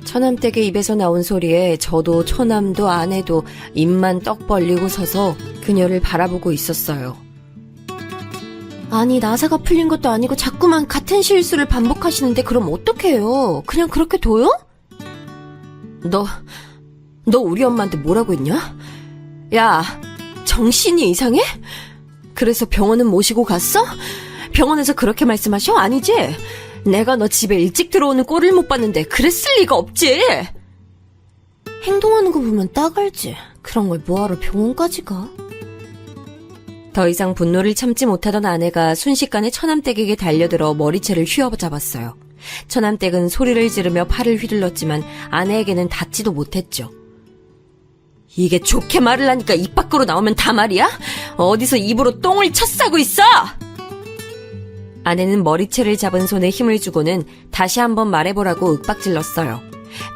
처남댁의 입에서 나온 소리에 저도 처남도 아내도 입만 떡 벌리고 서서 그녀를 바라보고 있었어요. 아니, 나사가 풀린 것도 아니고 자꾸만 같은 실수를 반복하시는데 그럼 어떡해요? 그냥 그렇게 둬요? 너 우리 엄마한테 뭐라고 했냐? 야, 정신이 이상해? 그래서 병원은 모시고 갔어? 병원에서 그렇게 말씀하셔? 아니지? 내가 너 집에 일찍 들어오는 꼴을 못 봤는데 그랬을 리가 없지. 행동하는 거 보면 딱 알지. 그런 걸 뭐하러 병원까지 가? 더 이상 분노를 참지 못하던 아내가 순식간에 처남댁에게 달려들어 머리채를 휘어잡았어요. 처남댁은 소리를 지르며 팔을 휘둘렀지만 아내에게는 닿지도 못했죠. 이게 좋게 말을 하니까 입 밖으로 나오면 다 말이야? 어디서 입으로 똥을 쳐싸고 있어? 아내는 머리채를 잡은 손에 힘을 주고는 다시 한번 말해보라고 윽박질렀어요.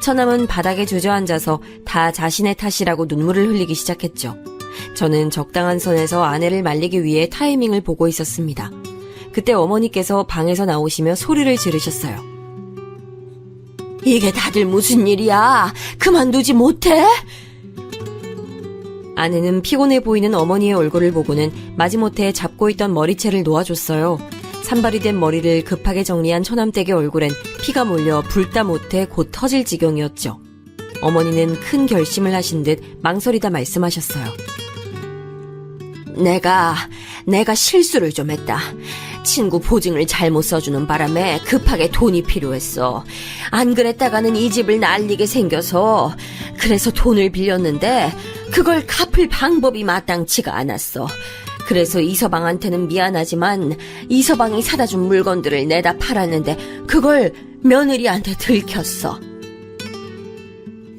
처남은 바닥에 주저앉아서 다 자신의 탓이라고 눈물을 흘리기 시작했죠. 저는 적당한 선에서 아내를 말리기 위해 타이밍을 보고 있었습니다. 그때 어머니께서 방에서 나오시며 소리를 지르셨어요. 이게 다들 무슨 일이야? 그만두지 못해? 아내는 피곤해 보이는 어머니의 얼굴을 보고는 마지못해 잡고 있던 머리채를 놓아줬어요. 산발이 된 머리를 급하게 정리한 처남댁의 얼굴엔 피가 몰려 불다 못해 곧 터질 지경이었죠. 어머니는 큰 결심을 하신 듯 망설이다 말씀하셨어요. 내가 실수를 좀 했다. 친구 보증을 잘못 써주는 바람에 급하게 돈이 필요했어. 안 그랬다가는 이 집을 날리게 생겨서 그래서 돈을 빌렸는데 그걸 갚을 방법이 마땅치가 않았어. 그래서 이서방한테는 미안하지만 이서방이 사다 준 물건들을 내다 팔았는데 그걸 며느리한테 들켰어.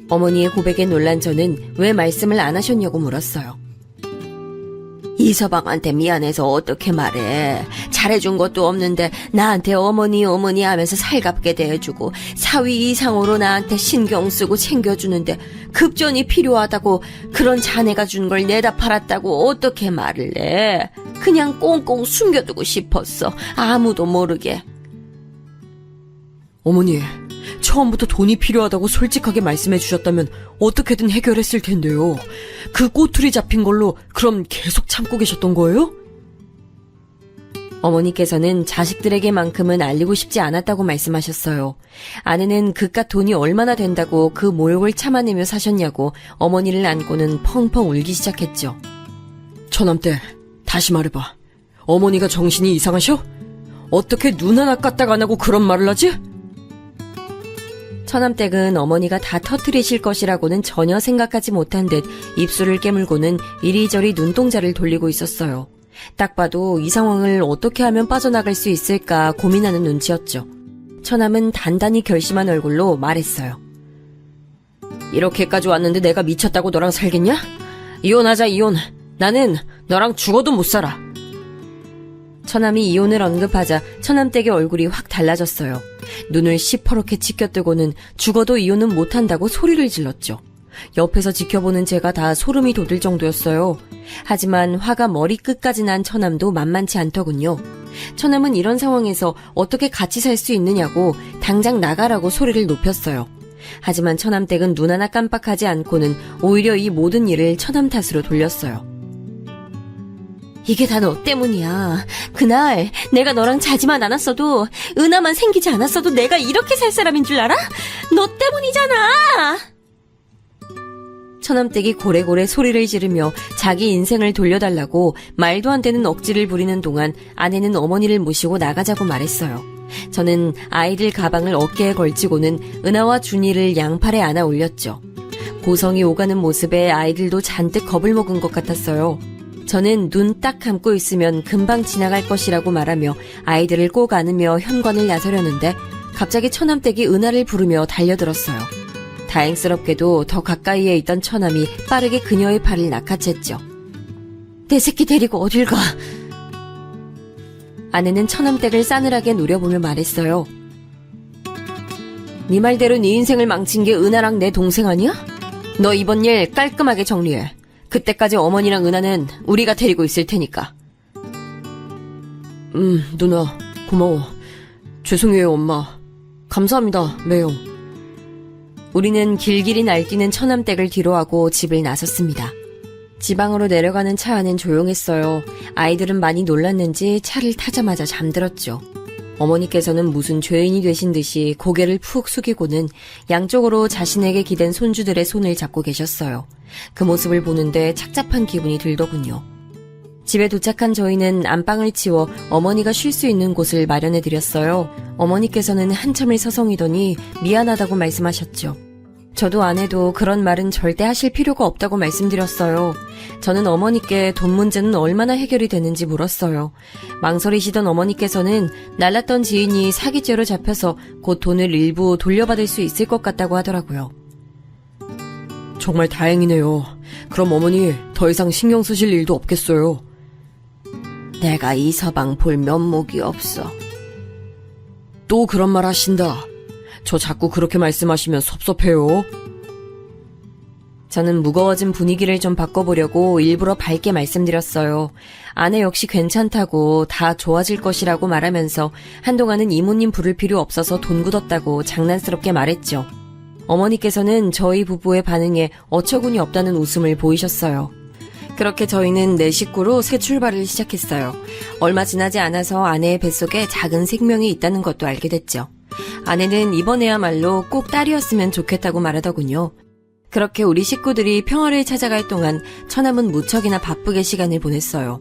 어머니의 고백에 놀란 저는 왜 말씀을 안 하셨냐고 물었어요. 이서방한테 미안해서 어떻게 말해. 잘해준 것도 없는데 나한테 어머니 하면서 살갑게 대해주고 사위 이상으로 나한테 신경 쓰고 챙겨주는데 급전이 필요하다고 그런 자네가 준 걸 내다 팔았다고 어떻게 말을 해. 그냥 꽁꽁 숨겨두고 싶었어. 아무도 모르게. 어머니, 처음부터 돈이 필요하다고 솔직하게 말씀해 주셨다면 어떻게든 해결했을 텐데요. 그 꼬투리 잡힌 걸로 그럼 계속 참고 계셨던 거예요? 어머니께서는 자식들에게만큼은 알리고 싶지 않았다고 말씀하셨어요. 아내는 그깟 돈이 얼마나 된다고 그 모욕을 참아내며 사셨냐고 어머니를 안고는 펑펑 울기 시작했죠. 처남댁, 다시 말해봐. 어머니가 정신이 이상하셔? 어떻게 눈 하나 까딱 안 하고 그런 말을 하지? 처남댁은 어머니가 다 터뜨리실 것이라고는 전혀 생각하지 못한 듯 입술을 깨물고는 이리저리 눈동자를 돌리고 있었어요. 딱 봐도 이 상황을 어떻게 하면 빠져나갈 수 있을까 고민하는 눈치였죠. 처남은 단단히 결심한 얼굴로 말했어요. 이렇게까지 왔는데 내가 미쳤다고 너랑 살겠냐? 이혼하자, 이혼. 나는 너랑 죽어도 못 살아. 처남이 이혼을 언급하자 처남댁의 얼굴이 확 달라졌어요. 눈을 시퍼렇게 치켜뜨고는 죽어도 이혼은 못한다고 소리를 질렀죠. 옆에서 지켜보는 제가 다 소름이 돋을 정도였어요. 하지만 화가 머리끝까지 난 처남도 만만치 않더군요. 처남은 이런 상황에서 어떻게 같이 살 수 있느냐고 당장 나가라고 소리를 높였어요. 하지만 처남댁은 눈 하나 깜빡하지 않고는 오히려 이 모든 일을 처남 탓으로 돌렸어요. 이게 다 너 때문이야. 그날 내가 너랑 자지만 않았어도 은하만 생기지 않았어도 내가 이렇게 살 사람인 줄 알아? 너 때문이잖아. 처남댁이 고래고래 소리를 지르며 자기 인생을 돌려달라고 말도 안 되는 억지를 부리는 동안 아내는 어머니를 모시고 나가자고 말했어요. 저는 아이들 가방을 어깨에 걸치고는 은하와 준이를 양팔에 안아 올렸죠. 고성이 오가는 모습에 아이들도 잔뜩 겁을 먹은 것 같았어요. 저는 눈 딱 감고 있으면 금방 지나갈 것이라고 말하며 아이들을 꼭 안으며 현관을 나서려는데 갑자기 처남댁이 은하를 부르며 달려들었어요. 다행스럽게도 더 가까이에 있던 처남이 빠르게 그녀의 팔을 낚아챘죠. 내 새끼 데리고 어딜 가? 아내는 처남댁을 싸늘하게 노려보며 말했어요. 네 말대로 네 인생을 망친 게 은하랑 내 동생 아니야? 너 이번 일 깔끔하게 정리해. 그때까지 어머니랑 은하는 우리가 데리고 있을 테니까. 누나, 고마워. 죄송해요, 엄마. 감사합니다, 매형. 우리는 길길이 날뛰는 처남댁을 뒤로하고 집을 나섰습니다. 지방으로 내려가는 차 안은 조용했어요. 아이들은 많이 놀랐는지 차를 타자마자 잠들었죠. 어머니께서는 무슨 죄인이 되신 듯이 고개를 푹 숙이고는 양쪽으로 자신에게 기댄 손주들의 손을 잡고 계셨어요. 그 모습을 보는데 착잡한 기분이 들더군요. 집에 도착한 저희는 안방을 치워 어머니가 쉴 수 있는 곳을 마련해드렸어요. 어머니께서는 한참을 서성이더니 미안하다고 말씀하셨죠. 저도 아내도 그런 말은 절대 하실 필요가 없다고 말씀드렸어요. 저는 어머니께 돈 문제는 얼마나 해결이 되는지 물었어요. 망설이시던 어머니께서는 날랐던 지인이 사기죄로 잡혀서 곧 돈을 일부 돌려받을 수 있을 것 같다고 하더라고요. 정말 다행이네요. 그럼 어머니 더 이상 신경 쓰실 일도 없겠어요. 내가 이 서방 볼 면목이 없어. 또 그런 말 하신다. 저 자꾸 그렇게 말씀하시면 섭섭해요. 저는 무거워진 분위기를 좀 바꿔보려고 일부러 밝게 말씀드렸어요. 아내 역시 괜찮다고 다 좋아질 것이라고 말하면서 한동안은 이모님 부를 필요 없어서 돈 굳었다고 장난스럽게 말했죠. 어머니께서는 저희 부부의 반응에 어처구니 없다는 웃음을 보이셨어요. 그렇게 저희는 네 식구로 새 출발을 시작했어요. 얼마 지나지 않아서 아내의 뱃속에 작은 생명이 있다는 것도 알게 됐죠. 아내는 이번에야말로 꼭 딸이었으면 좋겠다고 말하더군요. 그렇게 우리 식구들이 평화를 찾아갈 동안 처남은 무척이나 바쁘게 시간을 보냈어요.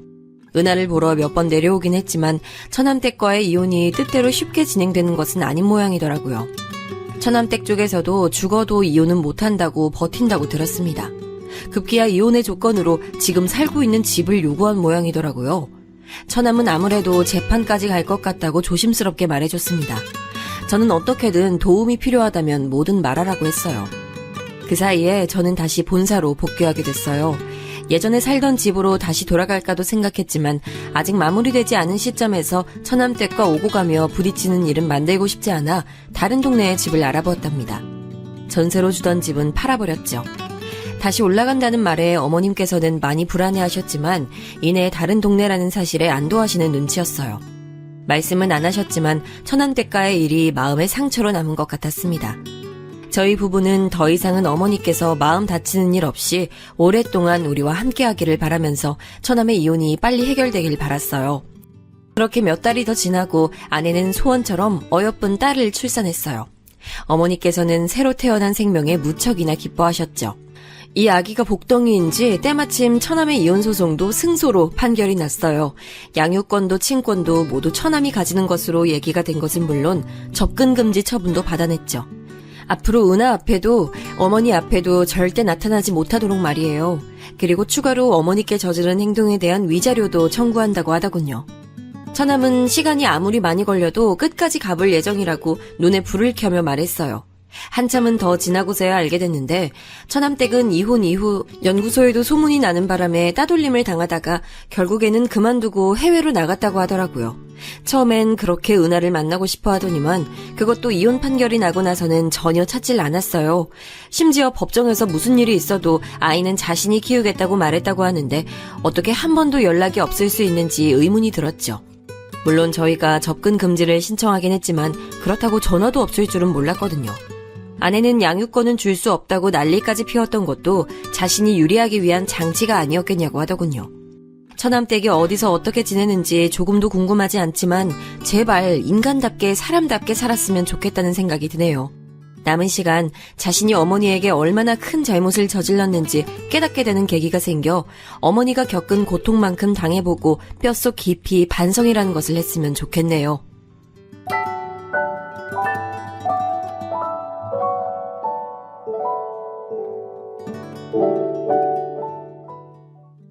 은하를 보러 몇 번 내려오긴 했지만 처남댁과의 이혼이 뜻대로 쉽게 진행되는 것은 아닌 모양이더라고요. 처남댁 쪽에서도 죽어도 이혼은 못한다고 버틴다고 들었습니다. 급기야 이혼의 조건으로 지금 살고 있는 집을 요구한 모양이더라고요. 처남은 아무래도 재판까지 갈 것 같다고 조심스럽게 말해줬습니다. 저는 어떻게든 도움이 필요하다면 뭐든 말하라고 했어요. 그 사이에 저는 다시 본사로 복귀하게 됐어요. 예전에 살던 집으로 다시 돌아갈까도 생각했지만 아직 마무리되지 않은 시점에서 처남댁과 오고 가며 부딪히는 일은 만들고 싶지 않아 다른 동네에 집을 알아보았답니다. 전세로 주던 집은 팔아버렸죠. 다시 올라간다는 말에 어머님께서는 많이 불안해하셨지만 이내 다른 동네라는 사실에 안도하시는 눈치였어요. 말씀은 안 하셨지만 처남댁과의 일이 마음의 상처로 남은 것 같았습니다. 저희 부부는 더 이상은 어머니께서 마음 다치는 일 없이 오랫동안 우리와 함께하기를 바라면서 처남의 이혼이 빨리 해결되길 바랐어요. 그렇게 몇 달이 더 지나고 아내는 소원처럼 어여쁜 딸을 출산했어요. 어머니께서는 새로 태어난 생명에 무척이나 기뻐하셨죠. 이 아기가 복덩이인지 때마침 처남의 이혼 소송도 승소로 판결이 났어요. 양육권도 친권도 모두 처남이 가지는 것으로 얘기가 된 것은 물론 접근 금지 처분도 받아냈죠. 앞으로 은하 앞에도 어머니 앞에도 절대 나타나지 못하도록 말이에요. 그리고 추가로 어머니께 저지른 행동에 대한 위자료도 청구한다고 하더군요. 처남은 시간이 아무리 많이 걸려도 끝까지 가볼 예정이라고 눈에 불을 켜며 말했어요. 한참은 더 지나고서야 알게 됐는데 처남댁은 이혼 이후 연구소에도 소문이 나는 바람에 따돌림을 당하다가 결국에는 그만두고 해외로 나갔다고 하더라고요. 처음엔 그렇게 은하를 만나고 싶어 하더니만 그것도 이혼 판결이 나고 나서는 전혀 찾질 않았어요. 심지어 법정에서 무슨 일이 있어도 아이는 자신이 키우겠다고 말했다고 하는데 어떻게 한 번도 연락이 없을 수 있는지 의문이 들었죠. 물론 저희가 접근 금지를 신청하긴 했지만 그렇다고 전화도 없을 줄은 몰랐거든요. 아내는 양육권은 줄 수 없다고 난리까지 피웠던 것도 자신이 유리하기 위한 장치가 아니었겠냐고 하더군요. 처남댁이 어디서 어떻게 지내는지 조금도 궁금하지 않지만 제발 인간답게 사람답게 살았으면 좋겠다는 생각이 드네요. 남은 시간 자신이 어머니에게 얼마나 큰 잘못을 저질렀는지 깨닫게 되는 계기가 생겨 어머니가 겪은 고통만큼 당해보고 뼛속 깊이 반성이라는 것을 했으면 좋겠네요.